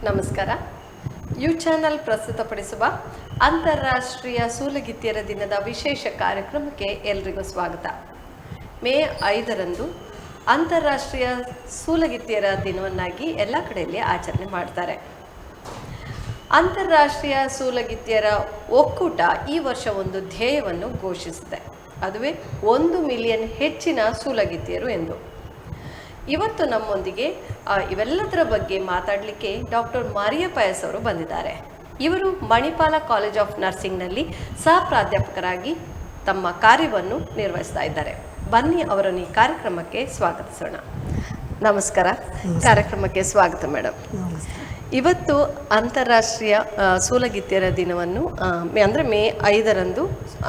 ನಮಸ್ಕಾರ. You channel ಪ್ರಸ್ತುತಪಡಿಸುವ ಅಂತಾರಾಷ್ಟ್ರೀಯ ಸೂಲಗಿತ್ತಿಯರ ದಿನದ ವಿಶೇಷ ಕಾರ್ಯಕ್ರಮಕ್ಕೆ ಎಲ್ರಿಗೂ ಸ್ವಾಗತ. ಮೇ 5ರಂದು ಅಂತಾರಾಷ್ಟ್ರೀಯ ಸೂಲಗಿತ್ತಿಯರ ದಿನವನ್ನಾಗಿ ಎಲ್ಲ ಕಡೆಯಲ್ಲಿ ಆಚರಣೆ ಮಾಡ್ತಾರೆ. ಅಂತಾರಾಷ್ಟ್ರೀಯ ಸೂಲಗಿತ್ತಿಯರ ಒಕ್ಕೂಟ ಈ ವರ್ಷ ಒಂದು ಧ್ಯೇಯವನ್ನು ಘೋಷಿಸಿದೆ. ಅದುವೇ 1 ಮಿಲಿಯನ್ ಹೆಚ್ಚಿನ ಸೂಲಗಿತ್ತಿಯರು ಎಂದು. ಇವತ್ತು ನಮ್ಮೊಂದಿಗೆ ಇವೆಲ್ಲದರ ಬಗ್ಗೆ ಮಾತಾಡಲಿಕ್ಕೆ ಡಾಕ್ಟರ್ ಮಾರಿಯಾ ಪಯಸ್ ಅವರು ಬಂದಿದ್ದಾರೆ. ಇವರು ಮಣಿಪಾಲ ಕಾಲೇಜ್ ಆಫ್ ನರ್ಸಿಂಗ್ನಲ್ಲಿ ಸಹ ಪ್ರಾಧ್ಯಾಪಕರಾಗಿ ತಮ್ಮ ಕಾರ್ಯವನ್ನು ನಿರ್ವಹಿಸ್ತಾ ಇದ್ದಾರೆ. ಬನ್ನಿ ಅವರನ್ನು ಈ ಕಾರ್ಯಕ್ರಮಕ್ಕೆ ಸ್ವಾಗತಿಸೋಣ. ನಮಸ್ಕಾರ. ಕಾರ್ಯಕ್ರಮಕ್ಕೆ ಸ್ವಾಗತ ಮೇಡಮ್. ಇವತ್ತು ಅಂತಾರಾಷ್ಟ್ರೀಯ ಸೂಲಗಿತ್ತಿಯರ ದಿನವನ್ನು ಅಂದರೆ ಮೇ 5ರಂದು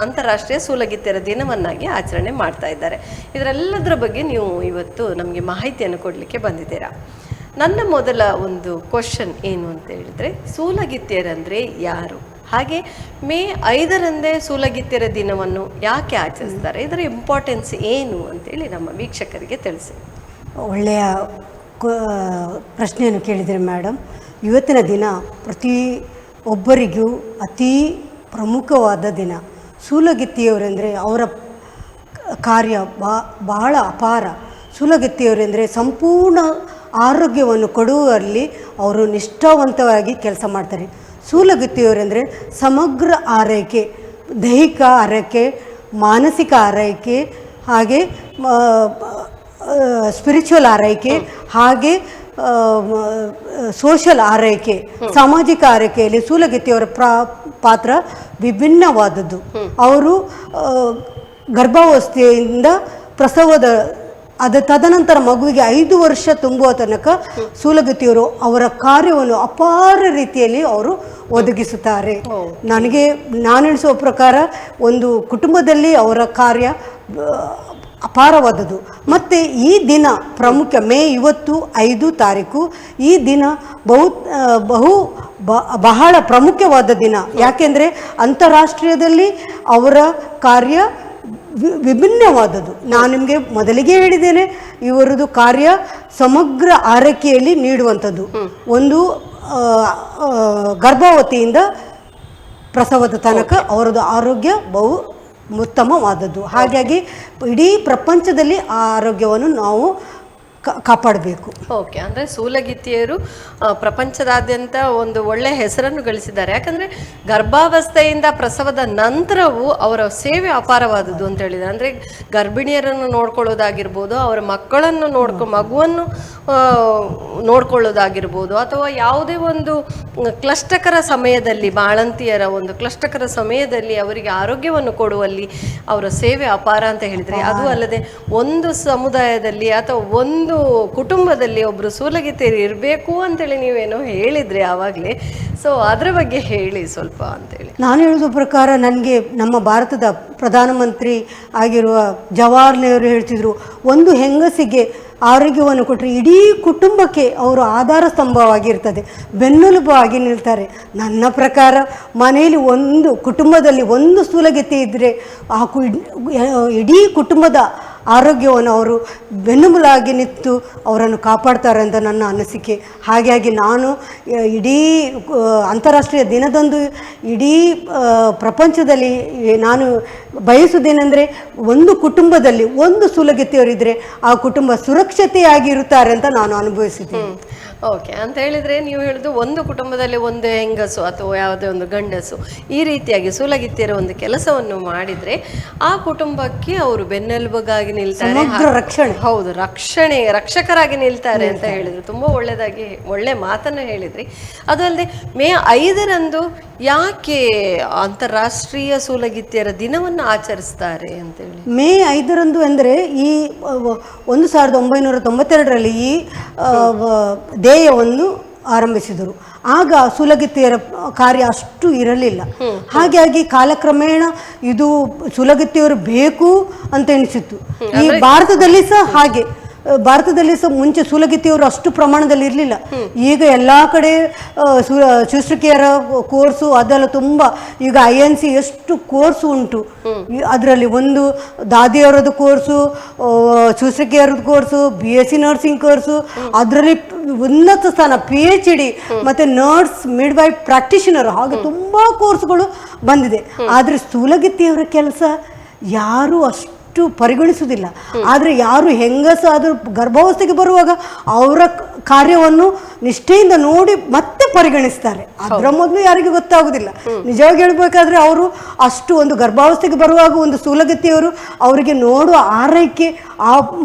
ಅಂತಾರಾಷ್ಟ್ರೀಯ ಸೂಲಗಿತ್ತಿಯರ ದಿನವನ್ನಾಗಿ ಆಚರಣೆ ಮಾಡ್ತಾ ಇದ್ದಾರೆ. ಇದರೆಲ್ಲದರ ಬಗ್ಗೆ ನೀವು ಇವತ್ತು ನಮಗೆ ಮಾಹಿತಿಯನ್ನು ಕೊಡಲಿಕ್ಕೆ ಬಂದಿದ್ದೀರಾ. ನನ್ನ ಮೊದಲ ಒಂದು ಕ್ವಶನ್ ಏನು ಅಂತ ಹೇಳಿದರೆ, ಸೂಲಗಿತ್ತಿಯರಂದರೆ ಯಾರು? ಹಾಗೆ ಮೇ 5ರಂದೇ ಸೂಲಗಿತ್ತಿಯರ ದಿನವನ್ನು ಯಾಕೆ ಆಚರಿಸ್ತಾರೆ? ಇದರ ಇಂಪಾರ್ಟೆನ್ಸ್ ಏನು ಅಂತೇಳಿ ನಮ್ಮ ವೀಕ್ಷಕರಿಗೆ ತಿಳಿಸಿ. ಒಳ್ಳೆಯ ಪ್ರಶ್ನೆಯನ್ನು ಕೇಳಿದರೆ ಮೇಡಮ್. ಇವತ್ತಿನ ದಿನ ಪ್ರತಿಯೊಬ್ಬರಿಗೂ ಅತೀ ಪ್ರಮುಖವಾದ ದಿನ. ಸೂಲಗಿತ್ತಿಯವರೆಂದರೆ ಅವರ ಕಾರ್ಯ ಬಹಳ ಅಪಾರ. ಸೂಲಗಿತ್ತಿಯವರೆಂದರೆ ಸಂಪೂರ್ಣ ಆರೋಗ್ಯವನ್ನು ಕೊಡುವಲ್ಲಿ ಅವರು ನಿಷ್ಠಾವಂತವಾಗಿ ಕೆಲಸ ಮಾಡ್ತಾರೆ. ಸೂಲಗಿತ್ತಿಯವರೆಂದರೆ ಸಮಗ್ರ ಆರೈಕೆ, ದೈಹಿಕ ಆರೈಕೆ, ಮಾನಸಿಕ ಆರೈಕೆ, ಹಾಗೆ ಸ್ಪಿರಿಚುವಲ್ ಆರೈಕೆ, ಹಾಗೆ ಸೋಷಲ್ ಆರೈಕೆ, ಸಾಮಾಜಿಕ ಆರೈಕೆಯಲ್ಲಿ ಸೂಲಗಿತ್ತಿಯವರ ಪಾತ್ರ ವಿಭಿನ್ನವಾದದ್ದು. ಅವರು ಗರ್ಭಾವಸ್ಥೆಯಿಂದ ತದನಂತರ ಮಗುವಿಗೆ 5 ವರ್ಷ ತುಂಬುವ ತನಕ ಸೂಲಗಿತ್ತಿಯವರು ಅವರ ಕಾರ್ಯವನ್ನು ಅಪಾರ ರೀತಿಯಲ್ಲಿ ಅವರು ಒದಗಿಸುತ್ತಾರೆ. ನಾನು ಎಣಿಸುವ ಪ್ರಕಾರ ಒಂದು ಕುಟುಂಬದಲ್ಲಿ ಅವರ ಕಾರ್ಯ ಅಪಾರವಾದದ್ದು. ಮತ್ತು ಈ ದಿನ ಪ್ರಾಮುಖ್ಯ. ಮೇ 5 ತಾರೀಕು ಈ ದಿನ ಬಹಳ ಪ್ರಾಮುಖ್ಯವಾದ ದಿನ. ಯಾಕೆಂದರೆ ಅಂತಾರಾಷ್ಟ್ರೀಯದಲ್ಲಿ ಅವರ ಕಾರ್ಯ ವಿಭಿನ್ನವಾದದ್ದು. ನಾನು ನಿಮಗೆ ಮೊದಲಿಗೆ ಹೇಳಿದ್ದೇನೆ, ಇವರದು ಕಾರ್ಯ ಸಮಗ್ರ ಆರೈಕೆಯಲ್ಲಿ ನೀಡುವಂಥದ್ದು. ಒಂದು ಗರ್ಭಾವತಿಯಿಂದ ಪ್ರಸವದ ತನಕ ಅವರದು ಆರೋಗ್ಯ ಉತ್ತಮವಾದದ್ದು. ಹಾಗಾಗಿ ಇಡೀ ಪ್ರಪಂಚದಲ್ಲಿ ಆ ಆರೋಗ್ಯವನ್ನು ನಾವು ಕಾಪಾಡಬೇಕು. ಓಕೆ. ಅಂದರೆ ಸೂಲಗಿತ್ತಿಯರು ಪ್ರಪಂಚದಾದ್ಯಂತ ಒಂದು ಒಳ್ಳೆಯ ಹೆಸರನ್ನು ಗಳಿಸಿದ್ದಾರೆ. ಯಾಕಂದರೆ ಗರ್ಭಾವಸ್ಥೆಯಿಂದ ಪ್ರಸವದ ನಂತರವೂ ಅವರ ಸೇವೆ ಅಪಾರವಾದದ್ದು ಅಂತ ಹೇಳಿದ್ದಾರೆ. ಅಂದರೆ ಗರ್ಭಿಣಿಯರನ್ನು ನೋಡ್ಕೊಳ್ಳೋದಾಗಿರ್ಬೋದು, ಅವರ ಮಕ್ಕಳನ್ನು ಮಗುವನ್ನು ನೋಡ್ಕೊಳ್ಳೋದಾಗಿರ್ಬೋದು, ಅಥವಾ ಯಾವುದೇ ಒಂದು ಕ್ಲಿಷ್ಟಕರ ಸಮಯದಲ್ಲಿ, ಬಾಣಂತಿಯರ ಒಂದು ಕ್ಲಿಷ್ಟಕರ ಸಮಯದಲ್ಲಿ ಅವರಿಗೆ ಆರೋಗ್ಯವನ್ನು ಕೊಡುವಲ್ಲಿ ಅವರ ಸೇವೆ ಅಪಾರ ಅಂತ ಹೇಳಿದರೆ, ಅದು ಅಲ್ಲದೆ ಒಂದು ಸಮುದಾಯದಲ್ಲಿ ಅಥವಾ ಒಂದು ಕುಟುಂಬದಲ್ಲಿ ಒಬ್ಬರು ಸೂಲಗಿತ್ತಿಯರು ಇರಬೇಕು ಅಂತೇಳಿ ನೀವೇನೋ ಹೇಳಿದ್ರಿ ಆವಾಗಲೇ. ಸೊ ಅದರ ಬಗ್ಗೆ ಹೇಳಿ ಸ್ವಲ್ಪ ಅಂತೇಳಿ. ನಾನು ಹೇಳುವ ಪ್ರಕಾರ, ನನಗೆ ನಮ್ಮ ಭಾರತದ ಪ್ರಧಾನಮಂತ್ರಿ ಆಗಿರುವ ಜವಾಹರ್ ನೆಹರು ಹೇಳ್ತಿದ್ರು, ಒಂದು ಹೆಂಗಸಿಗೆ ಆರೋಗ್ಯವನ್ನು ಕೊಟ್ಟರೆ ಇಡೀ ಕುಟುಂಬಕ್ಕೆ ಅವರು ಆಧಾರ ಸ್ತಂಭವಾಗಿರ್ತದೆ, ಬೆನ್ನೆಲುಬು ಆಗಿ ನಿಲ್ತಾರೆ. ನನ್ನ ಪ್ರಕಾರ ಮನೆಯಲ್ಲಿ ಕುಟುಂಬದಲ್ಲಿ ಒಂದು ಸೂಲಗಿತ್ತಿ ಇದ್ದರೆ ಇಡೀ ಕುಟುಂಬದ ಆರೋಗ್ಯವನ್ನು ಅವರು ಬೆನ್ನೆಲುಬಾಗಿ ನಿಂತು ಅವರನ್ನು ಕಾಪಾಡ್ತಾರೆ ಅಂತ ನನ್ನ ಅನಿಸಿಕೆ. ಹಾಗಾಗಿ ನಾನು ಇಡೀ ಅಂತಾರಾಷ್ಟ್ರೀಯ ದಿನದಂದು ಇಡೀ ಪ್ರಪಂಚದಲ್ಲಿ ನಾನು ಬಯಸುವುದೇನೆಂದರೆ, ಒಂದು ಕುಟುಂಬದಲ್ಲಿ ಒಂದು ಸೂಲಗಿತ್ತಿಯವರಿದ್ದರೆ ಆ ಕುಟುಂಬ ಸುರಕ್ಷತೆಯಾಗಿರುತ್ತಾರೆ ಅಂತ ನಾನು ಅನುಭವಿಸಿದ್ದೇನೆ. ಓಕೆ. ಅಂತ ಹೇಳಿದರೆ ನೀವು ಹೇಳೋದು ಒಂದು ಕುಟುಂಬದಲ್ಲಿ ಒಂದು ಹೆಂಗಸು ಅಥವಾ ಯಾವುದೇ ಒಂದು ಗಂಡಸು ಈ ರೀತಿಯಾಗಿ ಸೂಲಗಿತ್ತಿಯರ ಒಂದು ಕೆಲಸವನ್ನು ಮಾಡಿದರೆ ಆ ಕುಟುಂಬಕ್ಕೆ ಅವರು ಬೆನ್ನೆಲುಬಾಗಿ ನಿಲ್ತಾರೆ. ರಕ್ಷಣೆ. ಹೌದು, ರಕ್ಷಕರಾಗಿ ನಿಲ್ತಾರೆ ಅಂತ ಹೇಳಿದ್ರು. ತುಂಬ ಒಳ್ಳೆ ಮಾತನ್ನು ಹೇಳಿದ್ರಿ. ಅದಲ್ಲದೆ ಮೇ 5ರಂದು ಯಾಕೆ ಅಂತಾರಾಷ್ಟ್ರೀಯ ಸೂಲಗಿತ್ತಿಯರ ದಿನವನ್ನು ಆಚರಿಸ್ತಾರೆ ಅಂತೇಳಿ? ಮೇ 5ರಂದು ಅಂದರೆ ಈ 1992ರಲ್ಲಿ ಈ ಧ್ಯೇಯವನ್ನು ಆರಂಭಿಸಿದರು. ಆಗ ಸೂಲಗಿತ್ತಿಯರ ಕಾರ್ಯ ಅಷ್ಟು ಇರಲಿಲ್ಲ. ಹಾಗಾಗಿ ಕಾಲಕ್ರಮೇಣ ಇದು ಸೂಲಗಿತ್ತಿಯವರು ಬೇಕು ಅಂತ ಎನಿಸಿತ್ತು. ಈ ಭಾರತದಲ್ಲಿ ಸಹ ಹಾಗೆ ಭಾರತದಲ್ಲಿ ಸಹ ಮುಂಚೆ ಸೂಲಗಿತ್ತಿಯವರು ಅಷ್ಟು ಪ್ರಮಾಣದಲ್ಲಿ ಇರಲಿಲ್ಲ. ಈಗ ಎಲ್ಲ ಕಡೆ ಶುಶ್ರೂಷಕಿಯರ ಕೋರ್ಸು ಅದೆಲ್ಲ ತುಂಬ, ಈಗ INC ಎಷ್ಟು ಕೋರ್ಸ್ ಉಂಟು. ಅದರಲ್ಲಿ ಒಂದು ದಾದಿಯವರದ್ದು ಕೋರ್ಸು, ಶುಶ್ರೂಷಕಿಯರದ್ದು ಕೋರ್ಸು, BSc ನರ್ಸಿಂಗ್ ಕೋರ್ಸು, ಅದರಲ್ಲಿ ಉನ್ನತ ಸ್ಥಾನ PhD, ಮತ್ತೆ ನರ್ಸ್, ಮಿಡ್ವೈಫ್, ಪ್ರಾಕ್ಟಿಷನರ್, ಹಾಗೆ ತುಂಬ ಕೋರ್ಸ್ಗಳು ಬಂದಿದೆ. ಆದರೆ ಸೂಲಗಿತ್ತಿಯವರ ಕೆಲಸ ಯಾರು ಅಷ್ಟು ಪರಿಗಣಿಸುವುದಿಲ್ಲ. ಆದರೆ ಯಾರು ಹೆಂಗಸಾದರೂ ಗರ್ಭಾವಸ್ಥೆಗೆ ಬರುವಾಗ ಅವರ ಕಾರ್ಯವನ್ನು ನಿಷ್ಠೆಯಿಂದ ನೋಡಿ ಮತ್ತೆ ಪರಿಗಣಿಸ್ತಾರೆ. ಅದರ ಮೊದಲು ಯಾರಿಗೂ ಗೊತ್ತಾಗುದಿಲ್ಲ. ನಿಜವಾಗಿ ಹೇಳ್ಬೇಕಾದ್ರೆ ಅವರು ಅಷ್ಟು ಒಂದು ಗರ್ಭಾವಸ್ಥೆಗೆ ಬರುವಾಗ ಒಂದು ಸೂಲಗಿತ್ತಿಯವರು ಅವರಿಗೆ ನೋಡುವ ಆರೈಕೆ, ಆ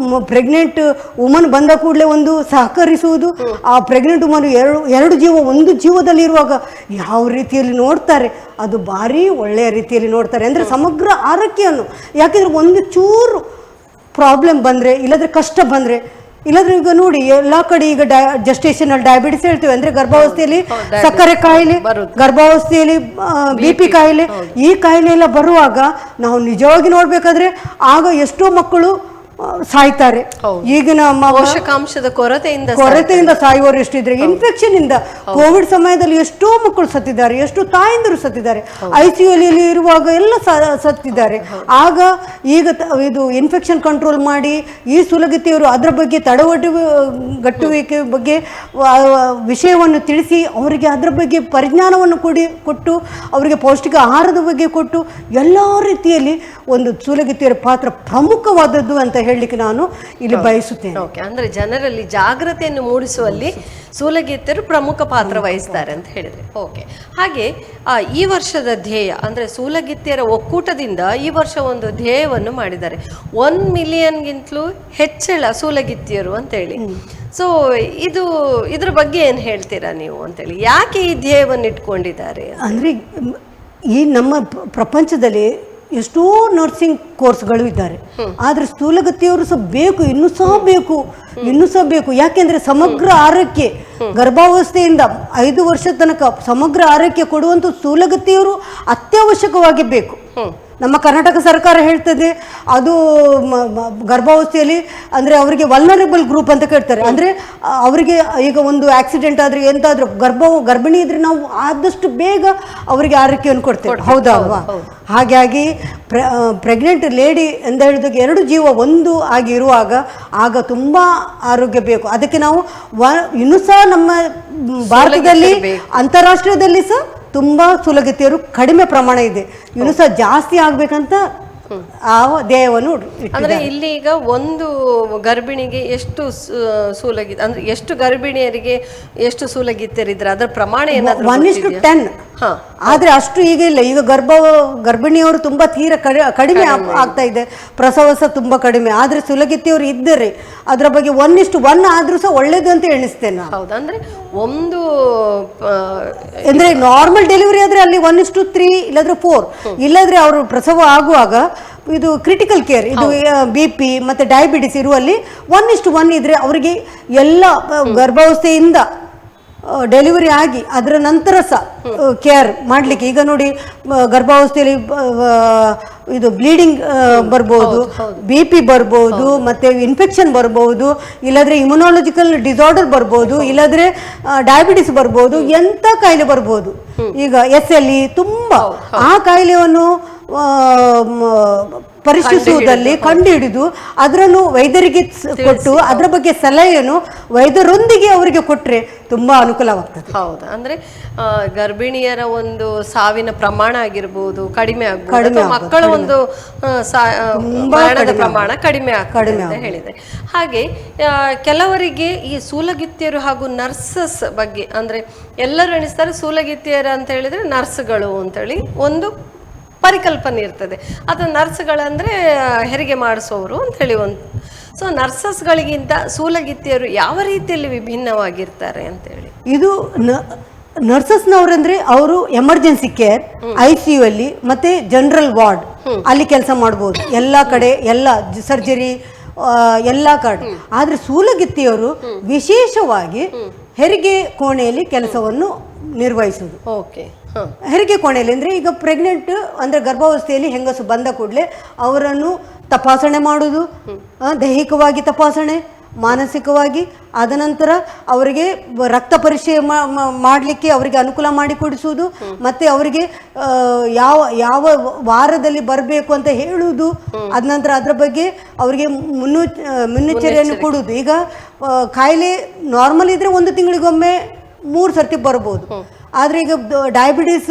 ಪ್ರೆಗ್ನೆಂಟ್ ವುಮನ್ ಬಂದ ಕೂಡಲೇ ಒಂದು ಸಹಕರಿಸುವುದು, ಆ ಪ್ರೆಗ್ನೆಂಟ್ ವುಮನ್ ಎರಡು ಜೀವ ಒಂದು ಜೀವದಲ್ಲಿ ಇರುವಾಗ ಯಾವ ರೀತಿಯಲ್ಲಿ ನೋಡ್ತಾರೆ, ಅದು ಭಾರಿ ಒಳ್ಳೆಯ ರೀತಿಯಲ್ಲಿ ನೋಡ್ತಾರೆ. ಅಂದರೆ ಸಮಗ್ರ ಆರೈಕೆಯನ್ನು. ಯಾಕೆಂದರೆ ಒಂದು ಚೂರು ಪ್ರಾಬ್ಲಮ್ ಬಂದರೆ, ಇಲ್ಲದ್ರೆ ಕಷ್ಟ ಬಂದರೆ, ಇಲ್ಲದ್ರೆ ಈಗ ನೋಡಿ ಎಲ್ಲ ಕಡೆ ಈಗ ಜಸ್ಟೇಷನಲ್ ಡಯಾಬಿಟಿಸ್ ಹೇಳ್ತೀವಿ, ಅಂದ್ರೆ ಗರ್ಭಾವಸ್ಥೆಯಲ್ಲಿ ಸಕ್ಕರೆ ಕಾಯಿಲೆ, ಗರ್ಭಾವಸ್ಥೆಯಲ್ಲಿ BP ಕಾಯಿಲೆ, ಈ ಕಾಯಿಲೆ ಎಲ್ಲ ಬರುವಾಗ ನಾವು ನಿಜವಾಗಿ ನೋಡ್ಬೇಕಾದ್ರೆ ಆಗ ಎಷ್ಟೋ ಮಕ್ಕಳು ಸಾಯ್ತಾರೆ. ಈಗಿನ ಪೋಷಕಾಂಶದ ಕೊರತೆಯಿಂದ ಸಾಯುವವರು ಎಷ್ಟಿದ್ರೆ, ಇನ್ಫೆಕ್ಷನ್ ಇಂದ ಕೋವಿಡ್ ಸಮಯದಲ್ಲಿ ಎಷ್ಟೋ ಮಕ್ಕಳು ಸತ್ತಿದ್ದಾರೆ, ಎಷ್ಟೋ ತಾಯಂದಿರು ಸತ್ತಿದ್ದಾರೆ, ICU ಅಲ್ಲಿ ಇರುವಾಗ ಎಲ್ಲ ಸತ್ತಿದ್ದಾರೆ. ಆಗ ಈಗ ಇದು ಇನ್ಫೆಕ್ಷನ್ ಕಂಟ್ರೋಲ್ ಮಾಡಿ ಈ ಸೂಲಗಿತ್ತಿಯವರು ಅದರ ಬಗ್ಗೆ ತಡೆಗಟ್ಟುವಿಕೆ ಬಗ್ಗೆ ವಿಷಯವನ್ನು ತಿಳಿಸಿ ಅವರಿಗೆ ಅದರ ಬಗ್ಗೆ ಪರಿಜ್ಞಾನವನ್ನು ಕೊಟ್ಟು ಅವರಿಗೆ ಪೌಷ್ಟಿಕ ಆಹಾರದ ಬಗ್ಗೆ ಕೊಟ್ಟು ಎಲ್ಲ ರೀತಿಯಲ್ಲಿ ಒಂದು ಸೂಲಗಿತ್ತಿಯರ ಪಾತ್ರ ಪ್ರಮುಖವಾದದ್ದು ಅಂತ ಹೇಳಲಿಕ್ಕೆ ನಾನು ಇಲ್ಲಿ ಬಯಸುತ್ತೇನೆ. ಅಂದ್ರೆ ಜನರಲ್ಲಿ ಜಾಗೃತಿಯನ್ನು ಮೂಡಿಸುವಲ್ಲಿ ಸೂಲಗಿತ್ತಿಯರು ಪ್ರಮುಖ ಪಾತ್ರ ವಹಿಸ್ತಾರೆ ಅಂತ ಹೇಳಿದ್ರೆ. ಓಕೆ, ಹಾಗೆ ಈ ವರ್ಷದ ಧ್ಯೇಯ ಅಂದ್ರೆ ಸೂಲಗಿತ್ತಿಯರ ಒಕ್ಕೂಟದಿಂದ ಈ ವರ್ಷ ಒಂದು ಧ್ಯೇಯವನ್ನು ಮಾಡಿದ್ದಾರೆ, 1 ಮಿಲಿಯನ್ಗಿಂತಲೂ ಹೆಚ್ಚಳ ಸೂಲಗಿತ್ತಿಯರು ಅಂತೇಳಿ. ಸೊ ಇದ್ರ ಬಗ್ಗೆ ಏನು ಹೇಳ್ತೀರಾ ನೀವು ಅಂತೇಳಿ, ಯಾಕೆ ಈ ಧ್ಯೇಯವನ್ನು ಇಟ್ಕೊಂಡಿದ್ದಾರೆ? ಅಂದ್ರೆ ಈ ನಮ್ಮ ಪ್ರಪಂಚದಲ್ಲಿ ಎಷ್ಟೋ ನರ್ಸಿಂಗ್ ಕೋರ್ಸ್ಗಳು ಇದ್ದಾರೆ, ಆದರೆ ಸ್ಥೂಲಗತಿಯವರು ಸಹ ಬೇಕು, ಇನ್ನೂ ಸಹ ಬೇಕು. ಯಾಕೆಂದ್ರೆ ಸಮಗ್ರ ಆರೈಕೆ, ಗರ್ಭಾವಸ್ಥೆಯಿಂದ 5 ವರ್ಷ ತನಕ ಸಮಗ್ರ ಆರೈಕೆ ಕೊಡುವಂಥ ಸ್ಥೂಲಗತಿಯವರು ಅತ್ಯವಶ್ಯಕವಾಗಿ ಬೇಕು. ನಮ್ಮ ಕರ್ನಾಟಕ ಸರ್ಕಾರ ಹೇಳ್ತದೆ ಅದು ಗರ್ಭಾವಸ್ಥೆಯಲ್ಲಿ ಅಂದರೆ ಅವರಿಗೆ ವಲ್ನರಬಲ್ ಗ್ರೂಪ್ ಅಂತ ಕೇಳ್ತಾರೆ. ಅಂದರೆ ಅವರಿಗೆ ಈಗ ಒಂದು ಆಕ್ಸಿಡೆಂಟ್ ಆದರೆ ಎಂತಾದರೂ ಗರ್ಭಿಣಿ ಇದ್ರೆ ನಾವು ಆದಷ್ಟು ಬೇಗ ಅವರಿಗೆ ಆರೈಕೆಯನ್ನು ಕೊಡ್ತೇವೆ, ಹೌದಾ ಅಲ್ವಾ? ಹಾಗಾಗಿ ಪ್ರೆಗ್ನೆಂಟ್ ಲೇಡಿ ಅಂತ ಹೇಳಿದಾಗ 2 ಜೀವ ಒಂದು ಆಗಿರುವಾಗ ಆಗ ತುಂಬ ಆರೋಗ್ಯ ಬೇಕು. ಅದಕ್ಕೆ ನಾವು ಇನ್ನೂ ಸಹ ನಮ್ಮ ಭಾರತದಲ್ಲಿ ಅಂತಾರಾಷ್ಟ್ರೀಯದಲ್ಲಿ ಸಹ ತುಂಬ ಸೂಲಗಿತ್ತಿಯರು ಕಡಿಮೆ ಪ್ರಮಾಣ ಇದೆ, ಇನ್ನೂ ಸಹ ಜಾಸ್ತಿ ಆಗ್ಬೇಕಂತ ಆ ಧ್ಯೇಯವನ್ನು ಅಂದ್ರೆ ಇಲ್ಲಿ ಈಗ ಒಂದು ಗರ್ಭಿಣಿಗೆ ಎಷ್ಟು ಅಂದ್ರೆ ಎಷ್ಟು ಗರ್ಭಿಣಿಯರಿಗೆ ಎಷ್ಟು ಸೂಲಗಿತ್ತಿಯರಿದ್ರೆ ಅದರ ಪ್ರಮಾಣ ಏನಾದ್ರು 1:10. ಆದ್ರೆ ಅಷ್ಟು ಈಗ ಇಲ್ಲ. ಈಗ ಗರ್ಭಿಣಿಯವರು ತುಂಬಾ ತೀರಾ ಕಡಿಮೆ ಆಗ್ತಾ ಇದೆ, ಪ್ರಸವ ಸಹ ತುಂಬಾ ಕಡಿಮೆ. ಆದ್ರೆ ಸೂಲಗಿತ್ತಿಯವರು ಇದ್ದರೆ ಅದರ ಬಗ್ಗೆ 1:1 ಆದ್ರೂ ಸಹ ಒಳ್ಳೇದು ಅಂತ ಎಣಿಸ್ತೇನೆ ನಾನು. ಹೌದಾ? ಅಂದ್ರೆ ಒಂದು ಅಂದ್ರೆ ನಾರ್ಮಲ್ ಡೆಲಿವರಿ ಆದ್ರೆ ಅಲ್ಲಿ 1:3 ಇಲ್ಲಾದ್ರೆ 4, ಇಲ್ಲಾದ್ರೆ ಅವರು ಪ್ರಸವ ಆಗುವಾಗ ಇದು ಕ್ರಿಟಿಕಲ್ ಕೇರ್, ಇದು BP ಮತ್ತೆ ಡಯಾಬಿಟಿಸ್ ಇರುವಲ್ಲಿ 1:1 ಇದ್ರೆ ಅವರಿಗೆ ಎಲ್ಲ ಗರ್ಭಾವಸ್ಥೆಯಿಂದ ಡೆಲಿವರಿ ಆಗಿ ಅದರ ನಂತರ ಸಹ ಕೇರ್ ಮಾಡಲಿಕ್ಕೆ. ಈಗ ನೋಡಿ ಗರ್ಭಾವಸ್ಥೆಯಲ್ಲಿ ಇದು ಬ್ಲೀಡಿಂಗ್ ಬರ್ಬೋದು, BP ಬರ್ಬೋದು, ಮತ್ತೆ ಇನ್ಫೆಕ್ಷನ್ ಬರ್ಬೋದು, ಇಲ್ಲಾದ್ರೆ ಇಮ್ಯುನಾಲಜಿಕಲ್ ಡಿಸಾರ್ಡರ್ ಬರ್ಬೋದು, ಇಲ್ಲಾದ್ರೆ ಡಯಾಬಿಟಿಸ್ ಬರ್ಬೋದು, ಎಂಥ ಕಾಯಿಲೆ ಬರ್ಬೋದು. ಈಗ SLE ತುಂಬ ಆ ಕಾಯಿಲೆಯನ್ನು ಪರಿಶೀಲಿಸುವುದಲ್ಲಿ ಕಂಡುಹಿಡಿದು ಅದನ್ನು ವೈದ್ಯರಿಗೆ ಕೊಟ್ಟು ಅದರ ಬಗ್ಗೆ ಸಲಹೆಯನ್ನು ವೈದ್ಯರೊಂದಿಗೆ ಅವರಿಗೆ ಕೊಟ್ಟರೆ ತುಂಬಾ ಅನುಕೂಲವಾಗ್ತದೆ. ಹೌದಾ? ಅಂದ್ರೆ ಗರ್ಭಿಣಿಯರ ಒಂದು ಸಾವಿನ ಪ್ರಮಾಣ ಆಗಿರ್ಬೋದು ಕಡಿಮೆ ಆಗ್ಬೋದು, ಮಕ್ಕಳ ಒಂದು ಮರಣದ ಪ್ರಮಾಣ ಕಡಿಮೆ ಆಗ್ತದೆ ಅಂತ ಹೇಳಿದೆ. ಹಾಗೆ ಕೆಲವರಿಗೆ ಈ ಸೂಲಗಿತ್ತಿಯರು ಹಾಗೂ ನರ್ಸಸ್ ಬಗ್ಗೆ ಅಂದ್ರೆ ಎಲ್ಲರೂ ಎಣಿಸ್ತಾರೆ ಸೂಲಗಿತ್ತಿಯರು ಅಂತ ಹೇಳಿದ್ರೆ ನರ್ಸ್ಗಳು ಅಂತೇಳಿ ಒಂದು ಪರಿಕಲ್ಪನೆ ಇರ್ತದೆ. ಅದು ನರ್ಸ್ಗಳಂದ್ರೆ ಹೆರಿಗೆ ಮಾಡಿಸೋರು ಅಂಥೇಳಿ ಒಂದು. ಸೊ ನರ್ಸಸ್ಗಳಿಗಿಂತ ಸೂಲಗಿತ್ತಿಯರು ಯಾವ ರೀತಿಯಲ್ಲಿ ವಿಭಿನ್ನವಾಗಿರ್ತಾರೆ ಅಂತೇಳಿ? ಇದು ನರ್ಸಸ್ನವರಂದ್ರೆ ಅವರು ಎಮರ್ಜೆನ್ಸಿ ಕೇರ್, ICU ಅಲ್ಲಿ ಮತ್ತೆ ಜನರಲ್ ವಾರ್ಡ್ ಅಲ್ಲಿ ಕೆಲಸ ಮಾಡ್ಬೋದು, ಎಲ್ಲ ಕಡೆ ಎಲ್ಲ ಸರ್ಜರಿ ಎಲ್ಲ ಕಡೆ. ಆದ್ರೆ ಸೂಲಗಿತ್ತಿಯವರು ವಿಶೇಷವಾಗಿ ಹೆರಿಗೆ ಕೋಣೆಯಲ್ಲಿ ಕೆಲಸವನ್ನು ನಿರ್ವಹಿಸುವುದು. ಓಕೆ. ಹೆರಿಗೆ ಕೋಣೆಯಲ್ಲಿ ಅಂದರೆ ಈಗ ಪ್ರೆಗ್ನೆಂಟ್ ಅಂದರೆ ಗರ್ಭಾವಸ್ಥೆಯಲ್ಲಿ ಹೆಂಗಸು ಬಂದ ಕೂಡಲೇ ಅವರನ್ನು ತಪಾಸಣೆ ಮಾಡೋದು, ದೈಹಿಕವಾಗಿ ತಪಾಸಣೆ ಮಾನಸಿಕವಾಗಿ. ಅದನಂತರ ಅವರಿಗೆ ರಕ್ತ ಪರೀಕ್ಷೆ ಮಾಡಲಿಕ್ಕೆ ಅವರಿಗೆ ಅನುಕೂಲ ಮಾಡಿಕೊಡಿಸುವುದು, ಮತ್ತು ಅವರಿಗೆ ಯಾವ ಯಾವ ವಾರದಲ್ಲಿ ಬರಬೇಕು ಅಂತ ಹೇಳುವುದು, ಅದ ನಂತರ ಅದರ ಬಗ್ಗೆ ಅವರಿಗೆ ಮುನ್ನೆಚ್ಚರಿಕೆಯನ್ನು ಕೊಡುವುದು. ಈಗ ಕಾಯಿಲೆ ನಾರ್ಮಲ್ ಇದ್ದರೆ 1 ತಿಂಗಳಿಗೊಮ್ಮೆ 3 ಸರ್ತಿ ಬರ್ಬೋದು. ಆದರೆ ಈಗ ಡಯಾಬಿಟಿಸ್,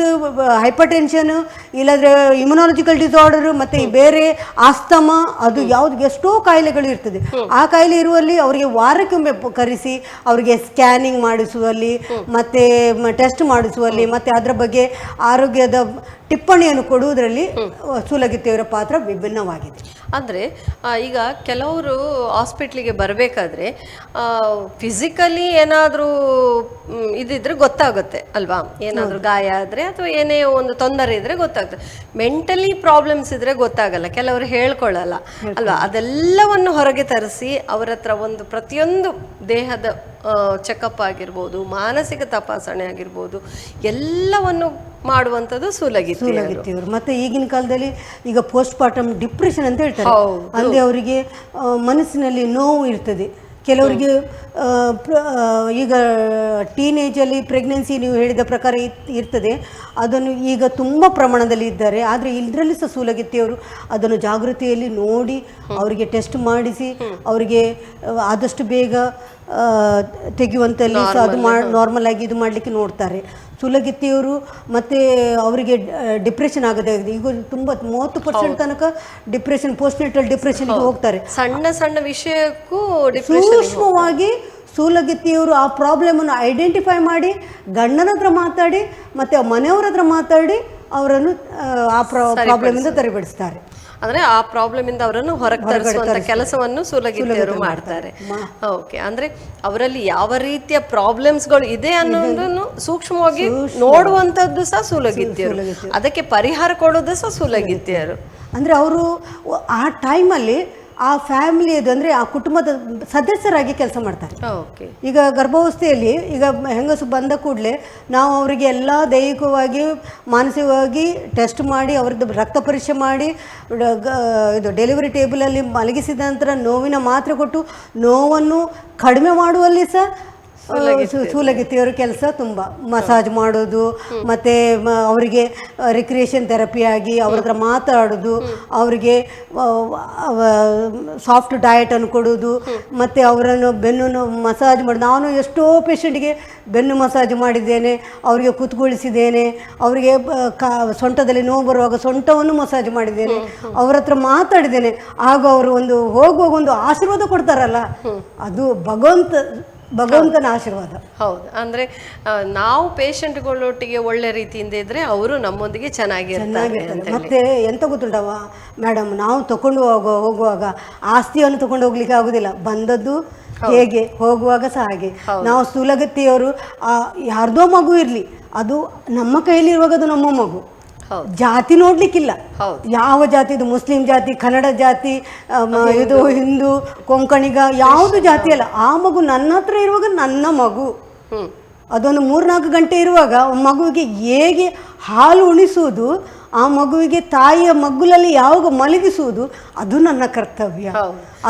ಹೈಪರ್ ಟೆನ್ಷನ್, ಇಲ್ಲಾಂದರೆ ಇಮ್ಯುನಾಲಜಿಕಲ್ ಡಿಸಾರ್ಡರ್, ಮತ್ತು ಬೇರೆ ಆಸ್ತಮಾ, ಅದು ಯಾವುದು ಎಷ್ಟೋ ಕಾಯಿಲೆಗಳು ಇರ್ತದೆ. ಆ ಕಾಯಿಲೆ ಇರುವಲ್ಲಿ ಅವರಿಗೆ ವಾರಕ್ಕೊಮ್ಮೆ ಕರೆಸಿ ಅವರಿಗೆ ಸ್ಕ್ಯಾನಿಂಗ್ ಮಾಡಿಸುವಲ್ಲಿ, ಮತ್ತು ಟೆಸ್ಟ್ ಮಾಡಿಸುವಲ್ಲಿ, ಮತ್ತು ಅದರ ಬಗ್ಗೆ ಆರೋಗ್ಯದ ಟಿಪ್ಪಣಿಯನ್ನು ಕೊಡುವುದರಲ್ಲಿ ಸೂಲಗಿತ್ತಿಯವರ ಪಾತ್ರ ವಿಭಿನ್ನವಾಗಿದೆ. ಅಂದರೆ ಈಗ ಕೆಲವರು ಹಾಸ್ಪಿಟ್ಲಿಗೆ ಬರಬೇಕಾದ್ರೆ ಫಿಸಿಕಲಿ ಏನಾದರೂ ಇದಿದ್ರೆ ಗೊತ್ತಾಗುತ್ತೆ ಅಲ್ವಾ, ಏನಾದರೂ ಗಾಯ ಆದರೆ ಅಥವಾ ಏನೇ ಒಂದು ತೊಂದರೆ ಇದ್ದರೆ ಗೊತ್ತಾಗ್ತದೆ. ಮೆಂಟಲಿ ಪ್ರಾಬ್ಲಮ್ಸ್ ಇದ್ದರೆ ಗೊತ್ತಾಗಲ್ಲ, ಕೆಲವರು ಹೇಳ್ಕೊಳ್ಳಲ್ಲ ಅಲ್ವಾ. ಅದೆಲ್ಲವನ್ನು ಹೊರಗೆ ತರಿಸಿ ಅವರ ಹತ್ರ ಒಂದು ಪ್ರತಿಯೊಂದು ದೇಹದ ಚೆಕಪ್ ಆಗಿರ್ಬೋದು, ಮಾನಸಿಕ ತಪಾಸಣೆ ಆಗಿರ್ಬೋದು, ಎಲ್ಲವನ್ನು ಮಾಡುವಂಥದ್ದು ಸೂಲಗಿತ್ತಿಯವರು. ಮತ್ತೆ ಈಗಿನ ಕಾಲದಲ್ಲಿ ಈಗ ಪೋಸ್ಟ್ ಪಾರ್ಟಮ್ ಡಿಪ್ರೆಷನ್ ಅಂತ ಹೇಳ್ತಾರೆ. ಅಂದರೆ ಅವರಿಗೆ ಮನಸ್ಸಿನಲ್ಲಿ ನೋವು ಇರ್ತದೆ. ಕೆಲವರಿಗೆ ಈಗ ಟೀನೇಜಲ್ಲಿ ಪ್ರೆಗ್ನೆನ್ಸಿ ನೀವು ಹೇಳಿದ ಪ್ರಕಾರ ಇರ್ತದೆ, ಅದನ್ನು ಈಗ ತುಂಬ ಪ್ರಮಾಣದಲ್ಲಿ ಇದ್ದಾರೆ. ಆದರೆ ಇದರಲ್ಲಿ ಸಹ ಸೂಲಗಿತ್ತಿಯವರು ಅದನ್ನು ಜಾಗೃತಿಯಲ್ಲಿ ನೋಡಿ ಅವರಿಗೆ ಟೆಸ್ಟ್ ಮಾಡಿಸಿ ಅವರಿಗೆ ಆದಷ್ಟು ಬೇಗ ತೆಗೆಯುವಂಥಲ್ಲಿ ಸಹ ಅದು ನಾರ್ಮಲ್ ಆಗಿ ಇದು ಮಾಡಲಿಕ್ಕೆ ನೋಡ್ತಾರೆ ಸೂಲಗಿತ್ತಿಯವರು. ಮತ್ತು ಅವರಿಗೆ ಡಿಪ್ರೆಷನ್ ಆಗದೆ ಈಗ ತುಂಬ 30% ತನಕ ಡಿಪ್ರೆಷನ್, ಪೋಸ್ಟ್ನೇಟಲ್ ಡಿಪ್ರೆಷನ್ಗೆ ಹೋಗ್ತಾರೆ. ಸಣ್ಣ ಸಣ್ಣ ವಿಷಯಕ್ಕೂ ಸೂಕ್ಷ್ಮವಾಗಿ ಸೂಲಗಿತ್ತಿಯವರು ಆ ಪ್ರಾಬ್ಲಮನ್ನು ಐಡೆಂಟಿಫೈ ಮಾಡಿ ಗಂಡನ ಹತ್ರ ಮಾತಾಡಿ ಮತ್ತು ಮನೆಯವರ ಹತ್ರ ಮಾತಾಡಿ ಅವರನ್ನು ಆ ಪ್ರಾಬ್ಲಮಿಂದ ತರಿಪಡಿಸ್ತಾರೆ. ಅಂದರೆ ಆ ಪ್ರಾಬ್ಲಮ್ ಇಂದ ಅವರನ್ನು ಹೊರಗೆ ತರಿಸುವಂತ ಕೆಲಸವನ್ನು ಸೂಲಗಿತ್ತಿಯವರು ಮಾಡ್ತಾರೆ. ಓಕೆ, ಅಂದ್ರೆ ಅವರಲ್ಲಿ ಯಾವ ರೀತಿಯ ಪ್ರಾಬ್ಲಮ್ಸ್ಗಳು ಇದೆ ಅನ್ನೋದನ್ನು ಸೂಕ್ಷ್ಮವಾಗಿ ನೋಡುವಂಥದ್ದು ಸಹ ಸೂಲಗಿತ್ತಿಯರು, ಅದಕ್ಕೆ ಪರಿಹಾರ ಕೊಡೋದು ಸಹ ಸೂಲಗಿತ್ತಿಯರು. ಅಂದರೆ ಅವರು ಆ ಟೈಮಲ್ಲಿ ಆ ಫ್ಯಾಮಿಲಿಯದು ಅಂದರೆ ಆ ಕುಟುಂಬದ ಸದಸ್ಯರಾಗಿ ಕೆಲಸ ಮಾಡ್ತಾರೆ. ಈಗ ಗರ್ಭಾವಸ್ಥೆಯಲ್ಲಿ ಈಗ ಹೆಂಗಸು ಬಂದ ಕೂಡಲೇ ನಾವು ಅವರಿಗೆ ಎಲ್ಲ ದೈಹಿಕವಾಗಿ ಮಾನಸಿಕವಾಗಿ ಟೆಸ್ಟ್ ಮಾಡಿ ಅವ್ರದ್ದು ರಕ್ತ ಪರೀಕ್ಷೆ ಮಾಡಿ ಇದು ಡೆಲಿವರಿ ಟೇಬಲಲ್ಲಿ ಮಲಗಿಸಿದ ನಂತರ ನೋವಿನ ಮಾತ್ರೆ ಕೊಟ್ಟು ನೋವನ್ನು ಕಡಿಮೆ ಮಾಡುವಲ್ಲಿ ಸಹ ಸೂಲಗಿತ್ತಿಯವರ ಕೆಲಸ ತುಂಬ. ಮಸಾಜ್ ಮಾಡೋದು, ಮತ್ತು ಅವರಿಗೆ ರಿಕ್ರಿಯೇಷನ್ ಥೆರಪಿಯಾಗಿ ಅವ್ರ ಹತ್ರ ಮಾತಾಡೋದು, ಅವರಿಗೆ ಸಾಫ್ಟ್ ಡಯಟನ್ನು ಕೊಡೋದು, ಮತ್ತು ಅವರನ್ನು ಬೆನ್ನು ಮಸಾಜ್ ಮಾಡೋದು. ನಾನು ಎಷ್ಟೋ ಪೇಷಂಟ್ಗೆ ಬೆನ್ನು ಮಸಾಜ್ ಮಾಡಿದ್ದೇನೆ, ಅವರಿಗೆ ಕೂತ್ಕೊಳಿಸಿದ್ದೇನೆ, ಅವರಿಗೆ ಸೊಂಟದಲ್ಲಿ ನೋವು ಬರುವಾಗ ಸೊಂಟವನ್ನು ಮಸಾಜ್ ಮಾಡಿದ್ದೇನೆ, ಅವ್ರ ಹತ್ರ ಮಾತಾಡಿದ್ದೇನೆ. ಆಗ ಅವರು ಒಂದು ಹೋಗುವಾಗ ಒಂದು ಆಶೀರ್ವಾದ ಕೊಡ್ತಾರಲ್ಲ, ಅದು ಭಗವಂತನ ಆಶೀರ್ವಾದ. ಹೌದು, ಅಂದ್ರೆ ನಾವು ಪೇಷಂಟ್ಗಳೊಟ್ಟಿಗೆ ಒಳ್ಳೆ ರೀತಿಯಿಂದ ಇದ್ರೆ ಅವರು ನಮ್ಮೊಂದಿಗೆ ಚೆನ್ನಾಗಿರ್ತಾರೆ. ಮತ್ತೆ ಎಂತ ಗೊತ್ತುಂಟವ ಮೇಡಮ್, ನಾವು ತಗೊಂಡು ಹೋಗುವಾಗ ಆಸ್ತಿಯನ್ನು ತಗೊಂಡು ಹೋಗ್ಲಿಕ್ಕೆ ಆಗುದಿಲ್ಲ, ಬಂದದ್ದು ಹೇಗೆ ಹೋಗುವಾಗ ಸಹ ಹಾಗೆ. ನಾವು ಸೂಲಗಿತ್ತಿಯವರು ಯಾರ್ದೋ ಮಗು ಇರಲಿ, ಅದು ನಮ್ಮ ಕೈಯಲ್ಲಿ ಇರುವಾಗ ಅದು ನಮ್ಮ ಮಗು. ಜಾತಿ ನೋಡ್ಲಿಕ್ಕಿಲ್ಲ, ಯಾವ ಜಾತಿ, ಇದು ಮುಸ್ಲಿಂ ಜಾತಿ, ಕನ್ನಡ ಜಾತಿ, ಇದು ಹಿಂದೂ, ಕೊಂಕಣಿಗ, ಯಾವುದು ಜಾತಿ ಅಲ್ಲ. ಆ ಮಗು ನನ್ನ ಹತ್ರ ಇರುವಾಗ ನನ್ನ ಮಗು. ಅದೊಂದು 3-4 ಗಂಟೆ ಇರುವಾಗ ಮಗುವಿಗೆ ಹೇಗೆ ಹಾಲು ಉಣಿಸುವುದು, ಆ ಮಗುವಿಗೆ ತಾಯಿಯ ಮಗ್ಗುಲಲ್ಲಿ ಯಾವಾಗ ಮಲಗಿಸುವುದು, ಅದು ನನ್ನ ಕರ್ತವ್ಯ.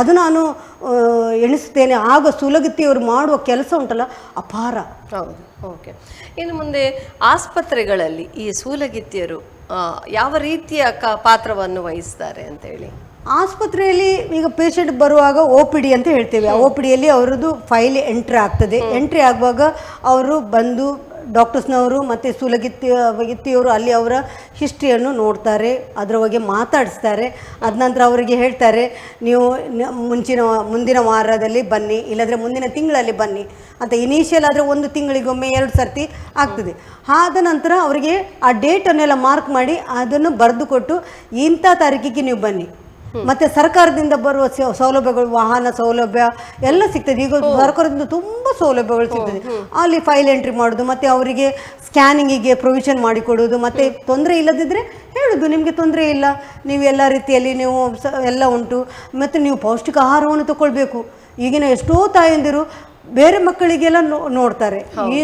ಅದು ನಾನು ಎಣಿಸ್ತೇನೆ. ಆಗ ಸೂಲಗಿತ್ತಿಯವರು ಮಾಡುವ ಕೆಲಸ ಉಂಟಲ್ಲ, ಅಪಾರ. ಹೌದು. ಓಕೆ, ಇನ್ನು ಮುಂದೆ ಆಸ್ಪತ್ರೆಗಳಲ್ಲಿ ಈ ಸೂಲಗಿತ್ತಿಯರು ಯಾವ ರೀತಿಯ ಪಾತ್ರವನ್ನು ವಹಿಸ್ತಾರೆ ಅಂತೇಳಿ? ಆಸ್ಪತ್ರೆಯಲ್ಲಿ ಈಗ ಪೇಷಂಟ್ ಬರುವಾಗ OPD ಅಂತ ಹೇಳ್ತೇವೆ. ಆ OPDಯಲ್ಲಿ ಅವರದ್ದು ಫೈಲ್ ಎಂಟ್ರಿ ಆಗ್ತದೆ. ಎಂಟ್ರಿ ಆಗುವಾಗ ಅವರು ಬಂದು ಡಾಕ್ಟರ್ಸ್ನವರು ಮತ್ತು ಸೂಲಗಿತ್ತಿಯವರು ಅಲ್ಲಿ ಅವರ ಹಿಸ್ಟ್ರಿಯನ್ನು ನೋಡ್ತಾರೆ, ಅದರ ಬಗ್ಗೆ ಮಾತಾಡಿಸ್ತಾರೆ. ಅದ ನಂತರ ಅವರಿಗೆ ಹೇಳ್ತಾರೆ, ನೀವು ಮುಂದಿನ ವಾರದಲ್ಲಿ ಬನ್ನಿ, ಇಲ್ಲಾಂದರೆ ಮುಂದಿನ ತಿಂಗಳಲ್ಲಿ ಬನ್ನಿ ಅಂತ. ಇನಿಷಿಯಲ್ ಆದರೆ 1 ತಿಂಗಳಿಗೊಮ್ಮೆ 2 ಸರ್ತಿ ಆಗ್ತದೆ. ಆದ ನಂತರ ಅವರಿಗೆ ಆ ಡೇಟನ್ನೆಲ್ಲ ಮಾರ್ಕ್ ಮಾಡಿ ಅದನ್ನು ಬರೆದು ಕೊಟ್ಟು, ಇಂಥ ತಾರೀಕಿಗೆ ನೀವು ಬನ್ನಿ. ಮತ್ತು ಸರ್ಕಾರದಿಂದ ಬರುವ ಸೌಲಭ್ಯಗಳು, ವಾಹನ ಸೌಲಭ್ಯ ಎಲ್ಲ ಸಿಗ್ತದೆ. ಈಗ ಸರ್ಕಾರದಿಂದ ತುಂಬ ಸೌಲಭ್ಯಗಳು ಸಿಗ್ತದೆ. ಅಲ್ಲಿ ಫೈಲ್ ಎಂಟ್ರಿ ಮಾಡೋದು, ಮತ್ತು ಅವರಿಗೆ ಸ್ಕ್ಯಾನಿಂಗಿಗೆ ಪ್ರೊವಿಷನ್ ಮಾಡಿಕೊಡೋದು, ಮತ್ತು ತೊಂದರೆ ಇಲ್ಲದಿದ್ದರೆ ಹೇಳೋದು, ನಿಮಗೆ ತೊಂದರೆ ಇಲ್ಲ, ನೀವು ಎಲ್ಲ ರೀತಿಯಲ್ಲಿ ನೀವು ಎಲ್ಲ ಉಂಟು, ಮತ್ತು ನೀವು ಪೌಷ್ಟಿಕ ಆಹಾರವನ್ನು ತಗೊಳ್ಬೇಕು. ಈಗಿನ ಎಷ್ಟೋ ತಾಯಂದಿರು ಬೇರೆ ಮಕ್ಕಳಿಗೆಲ್ಲ ನೋಡ್ತಾರೆ, ಈ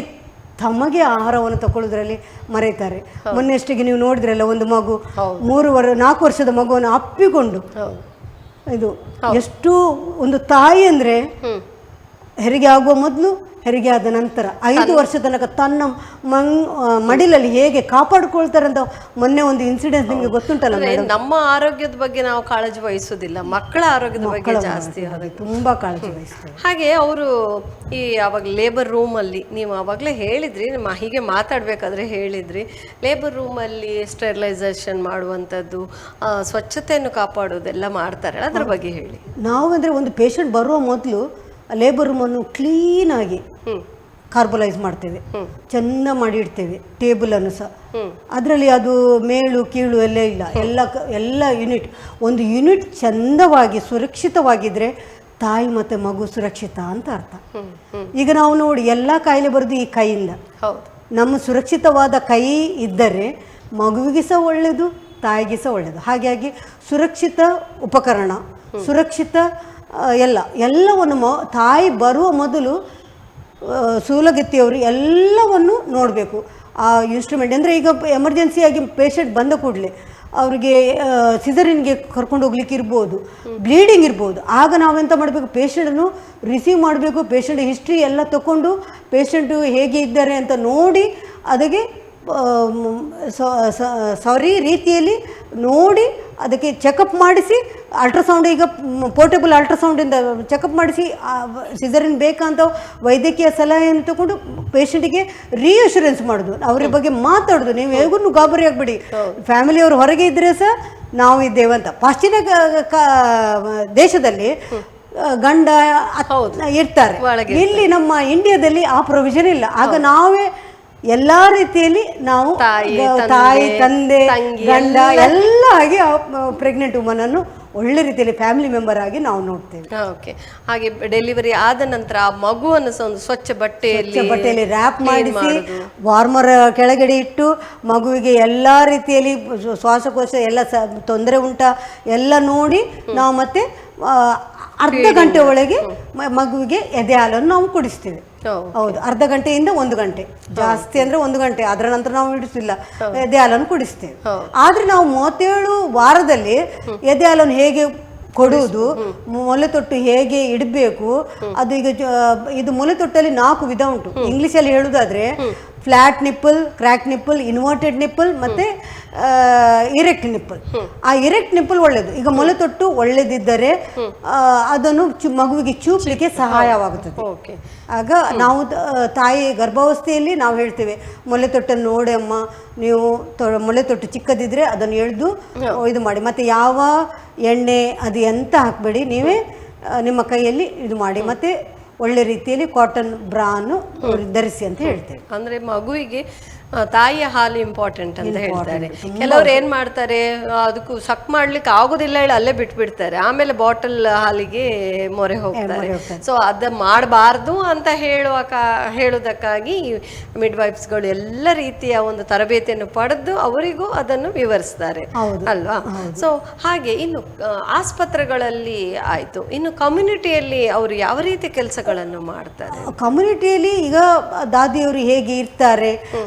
ತಮಗೆ ಆಹಾರವನ್ನು ತಗೊಳ್ಳೋದ್ರಲ್ಲಿ ಮರೆಯುತ್ತಾರೆ. ಮೊನ್ನೆಷ್ಟಿಗೆ ನೀವು ನೋಡಿದ್ರಲ್ಲ, ಒಂದು ಮಗು 4 ವರ್ಷದ ಮಗುವನ್ನು ಅಪ್ಪಿಕೊಂಡು ಇದು ಎಷ್ಟು ಒಂದು ತಾಯಿ ಅಂದರೆ ಹೆರಿಗೆ ಆಗುವ ಮೊದಲು ಹೆರಿಗೆ ಆದ ನಂತರ 5 ವರ್ಷ ತನಕ ತನ್ನ ಮಡಿಲಲ್ಲಿ ಹೇಗೆ ಕಾಪಾಡ್ಕೊಳ್ತಾರೆ ಅಂತ ಮೊನ್ನೆ ಒಂದು ಇನ್ಸಿಡೆನ್ಸ್ ನಿಮಗೆ ಗೊತ್ತುಂಟಲ್ಲ ಮೇಡಮ್. ನಮ್ಮ ಆರೋಗ್ಯದ ಬಗ್ಗೆ ನಾವು ಕಾಳಜಿ ವಹಿಸೋದಿಲ್ಲ, ಮಕ್ಕಳ ಆರೋಗ್ಯದ ಬಗ್ಗೆ ಜಾಸ್ತಿ ತುಂಬಾ ಕಾಳಜಿ ವಹಿಸ್ತಾರೆ. ಹಾಗೆ ಅವರು ಈ ಅವಾಗ ಲೇಬರ್ ರೂಮಲ್ಲಿ ನೀವು ಅವಾಗಲೇ ಹೇಳಿದ್ರಿ, ಹೀಗೆ ಮಾತಾಡಬೇಕಾದ್ರೆ ಹೇಳಿದ್ರಿ, ಲೇಬರ್ ರೂಮಲ್ಲಿ ಸ್ಟೆರಿಲೈಸೇಷನ್ ಮಾಡುವಂಥದ್ದು, ಸ್ವಚ್ಛತೆಯನ್ನು ಕಾಪಾಡೋದೆಲ್ಲ ಮಾಡ್ತಾರೆ, ಅದ್ರ ಬಗ್ಗೆ ಹೇಳಿ. ನಾವಂದರೆ ಒಂದು ಪೇಷಂಟ್ ಬರುವ ಮೊದಲು ಲೇಬರ್ ರೂಮನ್ನು ಕ್ಲೀನಾಗಿ ಕಾರ್ಬಲೈಸ್ ಮಾಡ್ತೇವೆ, ಚೆಂದ ಮಾಡಿ ಇಡ್ತೇವೆ. ಟೇಬಲನ್ನು ಸಹ ಅದರಲ್ಲಿ ಅದು ಮೇಳು ಕೀಳು ಎಲ್ಲ ಇಲ್ಲ, ಎಲ್ಲ ಯೂನಿಟ್, ಒಂದು ಯೂನಿಟ್ ಚೆಂದವಾಗಿ ಸುರಕ್ಷಿತವಾಗಿದ್ದರೆ ತಾಯಿ ಮತ್ತು ಮಗು ಸುರಕ್ಷಿತ ಅಂತ ಅರ್ಥ. ಈಗ ನಾವು ನೋಡಿ ಎಲ್ಲ ಕಾಯಿಲೆ ಬರೋದು ಈ ಕೈಯಿಂದ. ನಮ್ಮ ಸುರಕ್ಷಿತವಾದ ಕೈ ಇದ್ದರೆ ಮಗುವಿಗೆ ಸಹ ಒಳ್ಳೆಯದು, ತಾಯಿಗೆ ಸಹ ಒಳ್ಳೆಯದು. ಹಾಗಾಗಿ ಸುರಕ್ಷಿತ ಉಪಕರಣ, ಸುರಕ್ಷಿತ ಎಲ್ಲವನ್ನು ತಾಯಿ ಬರುವ ಮೊದಲು ಸೂಲಗಿತ್ತಿಯವರು ಎಲ್ಲವನ್ನು ನೋಡಬೇಕು. ಆ ಇನ್ಸ್ಟ್ರೂಮೆಂಟ್ ಅಂದರೆ ಈಗ ಎಮರ್ಜೆನ್ಸಿಯಾಗಿ ಪೇಷಂಟ್ ಬಂದ ಕೂಡಲೇ ಅವರಿಗೆ ಸಿಸರಿನ್ಗೆ ಕರ್ಕೊಂಡು ಹೋಗ್ಲಿಕ್ಕೆ ಇರ್ಬೋದು, ಬ್ಲೀಡಿಂಗ್ ಇರ್ಬೋದು. ಆಗ ನಾವೆಂತ ಮಾಡಬೇಕು, ಪೇಷಂಟನ್ನು ರಿಸೀವ್ ಮಾಡಬೇಕು, ಪೇಷಂಟ್ ಹಿಸ್ಟ್ರಿ ಎಲ್ಲ ತಗೊಂಡು ಪೇಷಂಟು ಹೇಗೆ ಇದ್ದಾರೆ ಅಂತ ನೋಡಿ ಅದಕ್ಕೆ ಸರಿ ರೀತಿಯಲ್ಲಿ ನೋಡಿ ಅದಕ್ಕೆ ಚೆಕಪ್ ಮಾಡಿಸಿ, ಅಲ್ಟ್ರಾಸೌಂಡ್ ಈಗ ಪೋರ್ಟೇಬಲ್ ಅಲ್ಟ್ರಾಸೌಂಡಿಂದ ಚೆಕಪ್ ಮಾಡಿಸಿ ಸಿಸರಿನ್ ಬೇಕಂತ ವೈದ್ಯಕೀಯ ಸಲಹೆಯನ್ನು ತಗೊಂಡು ಪೇಷಂಟಿಗೆ ರೀಅಶ್ಯೂರೆನ್ಸ್ ಮಾಡೋದು, ಅವರ ಬಗ್ಗೆ ಮಾತಾಡೋದು. ನೀವು ಹೇಗೂ ಗಾಬರಿ ಆಗಬೇಡಿ, ಫ್ಯಾಮಿಲಿಯವರು ಹೊರಗೆ ಇದ್ದರೆ ಸಹ ನಾವು ಇದ್ದೇವೆ ಅಂತ. ಪಾಶ್ಚಿಮಾತ್ಯ ದೇಶದಲ್ಲಿ ಗಂಡ ಇರ್ತಾರೆ, ಇಲ್ಲಿ ನಮ್ಮ ಇಂಡಿಯಾದಲ್ಲಿ ಆ ಪ್ರೊವಿಷನ್ ಇಲ್ಲ. ಆಗ ನಾವೇ ಎಲ್ಲ ರೀತಿಯಲ್ಲಿ ನಾವು ತಾಯಿ ತಂದೆ ಗಂಡ ಎಲ್ಲ ಆಗಿ ಪ್ರೆಗ್ನೆಂಟ್ ವುಮನ್ ಅನ್ನು ಒಳ್ಳೆ ರೀತಿಯಲ್ಲಿ ಫ್ಯಾಮಿಲಿ ಮೆಂಬರ್ ಆಗಿ ನಾವು ನೋಡ್ತೇವೆ. ಓಕೆ. ಹಾಗೆ ಡೆಲಿವರಿ ಆದ ನಂತರ ಆ ಮಗುವನ್ನು ಒಂದು ಸ್ವಚ್ಛ ಬಟ್ಟೆಯಲ್ಲಿ ರ್ಯಾಪ್ ಮಾಡಿಸಿ ವಾರ್ಮರ್ ಕೆಳಗಡೆ ಇಟ್ಟು ಮಗುವಿಗೆ ಎಲ್ಲ ರೀತಿಯಲ್ಲಿ ಶ್ವಾಸಕೋಶ ಎಲ್ಲ ತೊಂದರೆ ಉಂಟಾ ಎಲ್ಲ ನೋಡಿ ನಾವು ಮತ್ತೆ ಅರ್ಧ ಗಂಟೆ ಒಳಗೆ ಮಗುವಿಗೆ ಎದೆ ಹಾಲನ್ನು ನಾವು ಕುಡಿಸ್ತೇವೆ. ಹೌದು, ಅರ್ಧ ಗಂಟೆಯಿಂದ 1 ಗಂಟೆ, ಜಾಸ್ತಿ ಅಂದ್ರೆ 1 ಗಂಟೆ, ಅದರ ನಂತರ ನಾವು ಇಡಿಸಿಲ್ಲ, ಎದೆ ಹಾಲನ್ನು ಕುಡಿಸ್ತೇವೆ. ಆದ್ರೆ ನಾವು 37 ವಾರದಲ್ಲಿ ಎದೆ ಹಾಲನ್ನು ಹೇಗೆ ಕೊಡುವುದು, ಮೊಲೆ ತೊಟ್ಟು ಹೇಗೆ ಇಡಬೇಕು, ಅದು ಈಗ ಇದು ಮೊಲೆ ತೊಟ್ಟಲ್ಲಿ 4 ವಿಧ ಉಂಟು. ಇಂಗ್ಲಿಷಲ್ಲಿ ಹೇಳುವುದಾದ್ರೆ flat nipple, crack nipple, inverted nipple ಮತ್ತೆ ಇರೆಕ್ಟ್ ನಿಪ್ಪಲ್. ಆ ಇರೆಕ್ಟ್ ನಿಪ್ಪಲ್ ಒಳ್ಳೆಯದು. ಈಗ ಮೊಲೆ ತೊಟ್ಟು ಒಳ್ಳೆದಿದ್ದರೆ ಅದನ್ನು ಮಗುವಿಗೆ ಚೂಪ್ಲಿಕ್ಕೆ ಸಹಾಯವಾಗುತ್ತದೆ. ಆಗ ನಾವು ತಾಯಿ ಗರ್ಭಾವಸ್ಥೆಯಲ್ಲಿ ನಾವು ಹೇಳ್ತೇವೆ, ಮೊಲೆ ತೊಟ್ಟನ್ನು ನೋಡಿ ಅಮ್ಮ, ನೀವು ಮೊಲೆ ತೊಟ್ಟು ಚಿಕ್ಕದಿದ್ರೆ ಅದನ್ನು ಎಳೆದು ಇದು ಮಾಡಿ, ಮತ್ತೆ ಯಾವ ಎಣ್ಣೆ ಅದು ಎಂತ ಹಾಕಬೇಡಿ, ನೀವೇ ನಿಮ್ಮ ಕೈಯಲ್ಲಿ ಇದು ಮಾಡಿ, ಮತ್ತೆ ಒಳ್ಳೆ ರೀತಿಯಲ್ಲಿ ಕಾಟನ್ ಬ್ರಾನು ಧರಿಸಿ ಅಂತ ಹೇಳ್ತೇವೆ. ಅಂದ್ರೆ ಮಗುವಿಗೆ ತಾಯಿಯ ಹಾಲು ಇಂಪಾರ್ಟೆಂಟ್ ಅಂತ ಹೇಳ್ತಾರೆ. ಕೆಲವರು ಏನ್ ಮಾಡ್ತಾರೆ, ಅದಕ್ಕೂ ಸಕ್ ಮಾಡ್ಲಿಕ್ಕೆ ಆಗುದಿಲ್ಲ ಹೇಳಿ ಅಲ್ಲೇ ಬಿಟ್ಬಿಡ್ತಾರೆ, ಆಮೇಲೆ ಬಾಟಲ್ ಹಾಲಿಗೆ ಮೊರೆ ಹೋಗ್ತಾರೆ. ಸೊ ಅದ ಮಾಡಬಾರ್ದು ಅಂತ ಹೇಳುವುದಕ್ಕಾಗಿ ಮಿಡ್ ವೈಫ್ಸ್ಗಳು ಎಲ್ಲ ರೀತಿಯ ಒಂದು ತರಬೇತಿಯನ್ನು ಪಡೆದು ಅವರಿಗೂ ಅದನ್ನು ವಿವರಿಸ್ತಾರೆ ಅಲ್ವಾ. ಸೊ ಹಾಗೆ ಇನ್ನು ಆಸ್ಪತ್ರೆಗಳಲ್ಲಿ ಆಯ್ತು, ಇನ್ನು ಕಮ್ಯುನಿಟಿಯಲ್ಲಿ ಅವರು ಯಾವ ರೀತಿ ಕೆಲಸಗಳನ್ನು ಮಾಡ್ತಾರೆ? ಕಮ್ಯುನಿಟಿಯಲ್ಲಿ ಈಗ ದಾದಿಯವರು ಹೇಗೆ ಇರ್ತಾರೆ,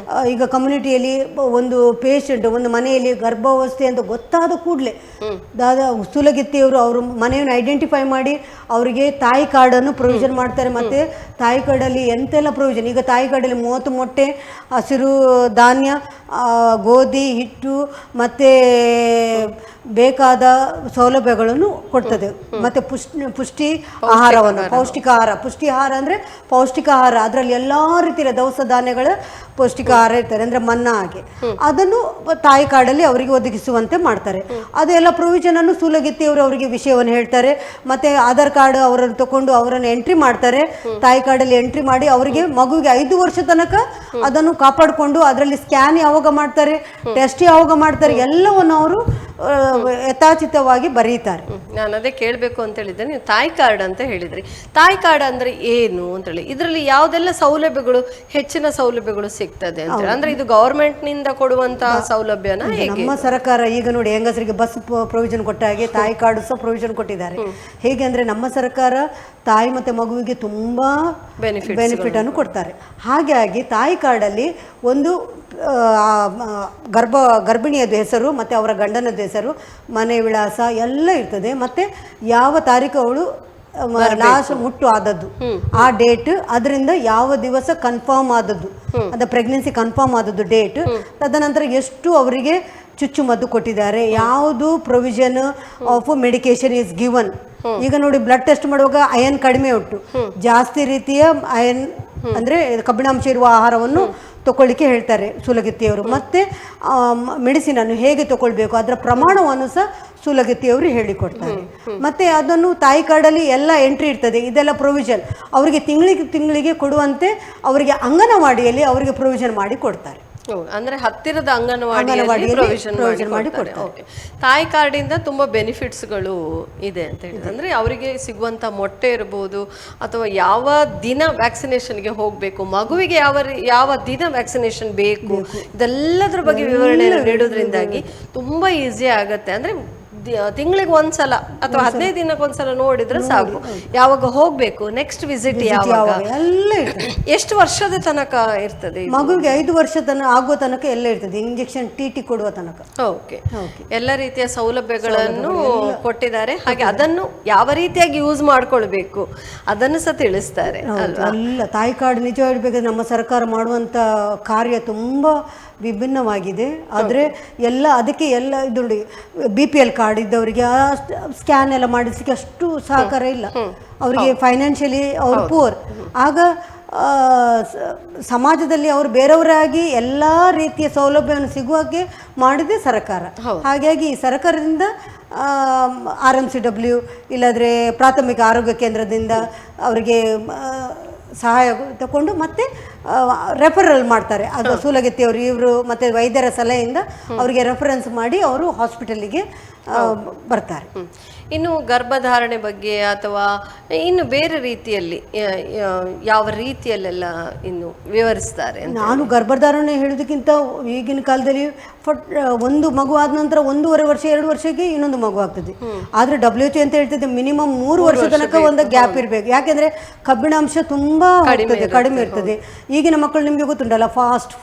ಈಗ ಕಮ್ಯುನಿಟಿಯಲ್ಲಿ ಒಂದು ಪೇಷಂಟ್ ಒಂದು ಮನೆಯಲ್ಲಿ ಗರ್ಭಾವಸ್ಥೆ ಅಂತ ಗೊತ್ತಾದ ಕೂಡಲೇ ಸೂಲಗಿತ್ತಿಯವರು ಅವರು ಮನೆಯನ್ನು ಐಡೆಂಟಿಫೈ ಮಾಡಿ ಅವರಿಗೆ ತಾಯಿ ಕಾರ್ಡನ್ನು ಪ್ರೊವಿಷನ್ ಮಾಡ್ತಾರೆ. ಮತ್ತು ತಾಯಿ ಕಾರ್ಡಲ್ಲಿ ಎಂತೆಲ್ಲ ಪ್ರೊವಿಷನ್, ಈಗ ತಾಯಿ ಕಾರ್ಡಲ್ಲಿ 30 ಮೊಟ್ಟೆ, ಹಸಿರು ಧಾನ್ಯ, ಗೋಧಿ ಹಿಟ್ಟು ಮತ್ತು ಬೇಕಾದ ಸೌಲಭ್ಯಗಳನ್ನು ಕೊಡ್ತದೆ. ಮತ್ತು ಪುಷ್ಟಿ ಆಹಾರವನ್ನು, ಪೌಷ್ಟಿಕ ಆಹಾರ, ಪುಷ್ಟಿ ಆಹಾರ ಅಂದರೆ ಪೌಷ್ಟಿಕ ಆಹಾರ, ಅದರಲ್ಲಿ ಎಲ್ಲ ರೀತಿಯ ದವಸ ಧಾನ್ಯಗಳ ಪೌಷ್ಟಿಕ ಆಹಾರ ಇರ್ತಾರೆ, ಅಂದರೆ ಮನ್ನಾ ಹಾಗೆ ಅದನ್ನು ತಾಯಿ ಕಾರ್ಡಲ್ಲಿ ಅವರಿಗೆ ಒದಗಿಸುವಂತೆ ಮಾಡ್ತಾರೆ. ಅದೆಲ್ಲ ಪ್ರೊವಿಷನನ್ನು ಸೂಲಗಿತ್ತಿಯವರು ಅವರಿಗೆ ವಿಷಯವನ್ನು ಹೇಳ್ತಾರೆ. ಮತ್ತು ಆಧಾರ್ ಕಾರ್ಡ್ ಅವರನ್ನು ತಗೊಂಡು ಅವರನ್ನು ಎಂಟ್ರಿ ಮಾಡ್ತಾರೆ, ತಾಯಿ ಕಾರ್ಡಲ್ಲಿ ಎಂಟ್ರಿ ಮಾಡಿ ಅವರಿಗೆ ಮಗುವಿಗೆ 5 ವರ್ಷ ತನಕ ಅದನ್ನು ಕಾಪಾಡಿಕೊಂಡು ಅದರಲ್ಲಿ ಸ್ಕ್ಯಾನ್ ಯಾವಾಗ ಮಾಡ್ತಾರೆ, ಟೆಸ್ಟ್ ಯಾವಾಗ ಮಾಡ್ತಾರೆ, ಎಲ್ಲವನ್ನು ಅವರು ಯಥಾಚಿತವಾಗಿ ಬರೀತಾರೆ. ನಾನು ಅದೇ ಕೇಳಬೇಕು ಅಂತ ಹೇಳಿದ್ರೆ, ನೀವು ತಾಯಿ ಕಾರ್ಡ್ ಅಂತ ಹೇಳಿದ್ರಿ, ತಾಯಿ ಕಾರ್ಡ್ ಅಂದ್ರೆ ಏನು ಅಂತೇಳಿ, ಇದರಲ್ಲಿ ಯಾವುದೆಲ್ಲ ಸೌಲಭ್ಯಗಳು, ಹೆಚ್ಚಿನ ಸೌಲಭ್ಯಗಳು ಸಿಗ್ತದೆ ಅಂತ ಹೇಳಿ, ಅಂದ್ರೆ ಇದು ಗವರ್ಮೆಂಟ್ ನಿಂದ ಕೊಡುವಂತಹ ಸೌಲಭ್ಯನ ಹೇಗೆ? ನಮ್ಮ ಸರ್ಕಾರ ಈಗ ನೋಡಿ ಹೆಂಗಸರಿಗೆ ಬಸ್ ಪ್ರೊವಿಷನ್ ಕೊಟ್ಟ ಹಾಗೆ ತಾಯಿ ಕಾರ್ಡ್ ಸಹ ಪ್ರೊವಿಷನ್ ಕೊಟ್ಟಿದ್ದಾರೆ. ಹೇಗೆ ಅಂದ್ರೆ ನಮ್ಮ ಸರ್ಕಾರ ತಾಯಿ ಮತ್ತೆ ಮಗುವಿಗೆ ತುಂಬಾ ಬೆನಿಫಿಟ್ ಅನ್ನು ಕೊಡ್ತಾರೆ. ಹಾಗಾಗಿ ತಾಯಿ ಕಾರ್ಡಲ್ಲಿ ಒಂದು ಗರ್ಭಿಣಿಯದು ಹೆಸರು ಮತ್ತು ಅವರ ಗಂಡನದ್ದು ಹೆಸರು, ಮನೆ ವಿಳಾಸ ಎಲ್ಲ ಇರ್ತದೆ. ಮತ್ತು ಯಾವ ತಾರೀಕು ಅವಳು ಲಾಸ್ಟ್ ಮುಟ್ಟು ಆದದ್ದು, ಆ ಡೇಟ್, ಅದರಿಂದ ಯಾವ ದಿವಸ ಕನ್ಫರ್ಮ್ ಆದದ್ದು, ಅದು ಪ್ರೆಗ್ನೆನ್ಸಿ ಕನ್ಫರ್ಮ್ ಆದದ್ದು ಡೇಟ್, ತದನಂತರ ಎಷ್ಟು ಅವರಿಗೆ ಚುಚ್ಚುಮದ್ದು ಕೊಟ್ಟಿದ್ದಾರೆ, ಯಾವುದು provision of medication is given. ಈಗ ನೋಡಿ ಬ್ಲಡ್ ಟೆಸ್ಟ್ ಮಾಡುವಾಗ ಅಯನ್ ಕಡಿಮೆ ಉಂಟು, ಜಾಸ್ತಿ ರೀತಿಯ ಅಯನ್ ಅಂದರೆ ಕಬ್ಬಿಣಾಂಶ ಇರುವ ಆಹಾರವನ್ನು ತಗೊಳ್ಳಿಕ್ಕೆ ಹೇಳ್ತಾರೆ ಸೂಲಗಿತ್ತಿಯವರು. ಮತ್ತು ಮೆಡಿಸಿನನ್ನು ಹೇಗೆ ತಗೊಳ್ಬೇಕು ಅದರ ಪ್ರಮಾಣವನ್ನು ಸಹ ಸೂಲಗಿತ್ತಿಯವರು ಹೇಳಿಕೊಡ್ತಾರೆ. ಮತ್ತು ಅದನ್ನು ತಾಯಿ ಕಾರ್ಡಲ್ಲಿ ಎಲ್ಲ ಎಂಟ್ರಿ ಇರ್ತದೆ, ಇದೆಲ್ಲ ಪ್ರೊವಿಷನ್ ಅವರಿಗೆ ತಿಂಗಳಿಗೆ ಕೊಡುವಂತೆ ಅವರಿಗೆ ಅಂಗನವಾಡಿಯಲ್ಲಿ ಅವರಿಗೆ ಪ್ರೊವಿಷನ್ ಮಾಡಿ ಕೊಡ್ತಾರೆ. ಅಂದ್ರೆ ಹತ್ತಿರದ ಅಂಗನವಾಡಿಯಲ್ಲಿ ಪ್ರೊವಿಷನ್ ಮಾಡಿ ಕೊಡ್ತಾರೆ. ಓಕೆ, ತಾಯಿ ಕಾರ್ಡಿಂದ ತುಂಬಾ ಬೆನಿಫಿಟ್ಸ್ಗಳು ಇದೆ ಅಂತ ಹೇಳಿದ್ರೆ, ಅಂದ್ರೆ ಅವರಿಗೆ ಸಿಗುವಂತ ಮೊಟ್ಟೆ ಇರಬಹುದು, ಅಥವಾ ಯಾವ ದಿನ ವ್ಯಾಕ್ಸಿನೇಷನ್ಗೆ ಹೋಗಬೇಕು, ಮಗುವಿಗೆ ಯಾವ ದಿನ ವ್ಯಾಕ್ಸಿನೇಷನ್ ಬೇಕು, ಇದೆಲ್ಲದ್ರ ಬಗ್ಗೆ ವಿವರಣೆ ನೀಡೋದ್ರಿಂದಾಗಿ ತುಂಬಾ ಈಸಿ ಆಗತ್ತೆ. ಅಂದ್ರೆ ತಿಂಗಳಿಗೆ ಒಂದ್ಸಲ ಅಥವಾ 15 ದಿನಕ್ಕೊಂದ್ಸಲ ನೋಡಿದ್ರೆ ಸಾಕು, ಯಾವಾಗ ಹೋಗ್ಬೇಕು, ನೆಕ್ಸ್ಟ್ ವಿಸಿಟ್ ಯಾವಾಗ, ಎಲ್ಲ ಎಷ್ಟು ವರ್ಷದ ತನಕ ಇರ್ತದೆ ಮಗುವಿಗೆ 5 ವರ್ಷ ಆಗುವ ತನಕ ಎಲ್ಲ ಇರ್ತದೆ, ಇಂಜೆಕ್ಷನ್ ಟಿ ಕೊಡುವ ತನಕ. ಓಕೆ, ಎಲ್ಲ ರೀತಿಯ ಸೌಲಭ್ಯಗಳನ್ನು ಕೊಟ್ಟಿದ್ದಾರೆ. ಹಾಗೆ ಅದನ್ನು ಯಾವ ರೀತಿಯಾಗಿ ಯೂಸ್ ಮಾಡ್ಕೊಳ್ಬೇಕು ಅದನ್ನು ಸಹ ತಿಳಿಸ್ತಾರೆ ಅಲ್ವಾ? ಅಲ್ಲ, ತಾಯಿ ಕಾರ್ಡ್ ನಿಜ ಹೇಳ್ಬೇಕಾದ್ರೆ ನಮ್ಮ ಸರ್ಕಾರ ಮಾಡುವಂತ ಕಾರ್ಯ ತುಂಬಾ ವಿಭಿನ್ನವಾಗಿದೆ. ಆದರೆ ಎಲ್ಲ ಅದಕ್ಕೆ ಎಲ್ಲ ಇದು BPL ಕಾರ್ಡ್ ಇದ್ದವರಿಗೆ ಸ್ಕ್ಯಾನ್ ಎಲ್ಲ ಮಾಡಿಸಲಿಕ್ಕೆ ಅಷ್ಟು ಸಹಕಾರ ಇಲ್ಲ, ಅವರಿಗೆ ಫೈನಾನ್ಷಿಯಲಿ ಅವರು ಪೂರ್. ಆಗ ಸಮಾಜದಲ್ಲಿ ಅವರು ಬೇರೆಯವರಾಗಿ ಎಲ್ಲ ರೀತಿಯ ಸೌಲಭ್ಯವನ್ನು ಸಿಗುವಾಗೆ ಮಾಡಿದೆ ಸರ್ಕಾರ. ಹಾಗಾಗಿ ಈ ಸರ್ಕಾರದಿಂದ RMCW ಇಲ್ಲದ್ರೆ ಪ್ರಾಥಮಿಕ ಆರೋಗ್ಯ ಕೇಂದ್ರದಿಂದ ಅವರಿಗೆ ಸಹಾಯ ತಗೊಂಡು ಮತ್ತೆ ರೆಫರಲ್ ಮಾಡ್ತಾರೆ. ಅದು ಸೂಲಗಿತ್ತಿಯವರು ಇವರು ಮತ್ತು ವೈದ್ಯರ ಸಲಹೆಯಿಂದ ಅವರಿಗೆ ರೆಫರೆನ್ಸ್ ಮಾಡಿ ಅವರು ಹಾಸ್ಪಿಟಲಿಗೆ ಬರ್ತಾರೆ. ಇನ್ನು ಗರ್ಭಧಾರಣೆ ಬಗ್ಗೆ ಅಥವಾ ಇನ್ನು ಬೇರೆ ರೀತಿಯಲ್ಲಿ ಯಾವ ರೀತಿಯಲ್ಲೆಲ್ಲ ಇನ್ನು ವಿವರಿಸ್ತಾರೆ? ನಾನು ಗರ್ಭಧಾರಣೆ ಹೇಳೋದಕ್ಕಿಂತ ಈಗಿನ ಕಾಲದಲ್ಲಿ ಒಂದು ಮಗು ಆದ ನಂತರ 1.5 ವರ್ಷ 2 ವರ್ಷಕ್ಕೆ ಇನ್ನೊಂದು ಮಗು ಆಗ್ತದೆ. ಆದರೆ WHO ಅಂತ ಹೇಳ್ತದೆ ಮಿನಿಮಮ್ 3 ವರ್ಷ ತನಕ ಒಂದು ಗ್ಯಾಪ್ ಇರಬೇಕು. ಯಾಕೆಂದ್ರೆ ಕಬ್ಬಿಣಾಂಶ ತುಂಬಾ ಕಡಿಮೆ ಇರ್ತದೆ. ಈಗಿನ ಮಕ್ಕಳು ನಿಮಗೆ ಗೊತ್ತುಂಟಲ್ಲ, ಫಾಸ್ಟ್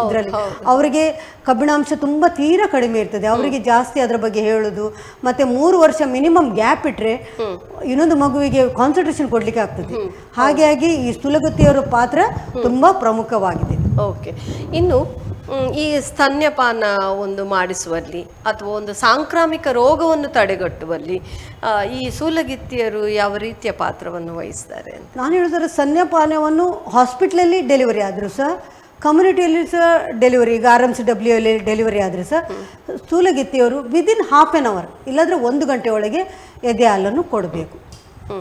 ಇದರಲ್ಲಿ ಅವರಿಗೆ ಕಬ್ಬಿಣಾಂಶ ತುಂಬಾ ತೀರಾ ಕಡಿಮೆ ಇರ್ತದೆ. ಅವರಿಗೆ ಜಾಸ್ತಿ ಅದರ ಬಗ್ಗೆ ಹೇಳೋದು, ಮತ್ತೆ 3 ವರ್ಷ ಮಿನಿಮಮ್ ಗ್ಯಾಪ್ ಇಟ್ಟರೆ ಇನ್ನೊಂದು ಮಗುವಿಗೆ ಕಾನ್ಸಂಟ್ರೇಷನ್ ಕೊಡ್ಲಿಕ್ಕೆ ಆಗ್ತದೆ. ಹಾಗಾಗಿ ಈ ಸೂಲಗಿತ್ತಿಯವರ ಪಾತ್ರ ತುಂಬಾ ಪ್ರಮುಖವಾಗಿದೆ. ಓಕೆ, ಇನ್ನು ಈ ಸ್ತನ್ಯಪಾನ ಒಂದು ಮಾಡಿಸುವಲ್ಲಿ ಅಥವಾ ಒಂದು ಸಾಂಕ್ರಾಮಿಕ ರೋಗವನ್ನು ತಡೆಗಟ್ಟುವಲ್ಲಿ ಈ ಸೂಲಗಿತ್ತಿಯರು ಯಾವ ರೀತಿಯ ಪಾತ್ರವನ್ನು ವಹಿಸ್ತಾರೆ ಅಂತ ನಾನು ಹೇಳಿದ್ರೆ, ಸ್ತನ್ಯಪಾನವನ್ನು ಹಾಸ್ಪಿಟ್ಲಲ್ಲಿ ಡೆಲಿವರಿ ಆದರೂ ಸಹ, ಕಮ್ಯುನಿಟಿಯಲ್ಲಿ ಸಹ ಡೆಲಿವರಿ, ಈಗ RMCW ಅಲ್ಲಿ ಡೆಲಿವರಿ ಆದರೆ ಸಹ ಸೂಲಗಿತ್ತಿಯವರು ವಿದಿನ್ ಹಾಫ್ ಆನ್ ಅವರ್ ಇಲ್ಲಾಂದರೆ 1 ಗಂಟೆ ಒಳಗೆ ಎದೆ ಹಾಲನ್ನು ಕೊಡಬೇಕು.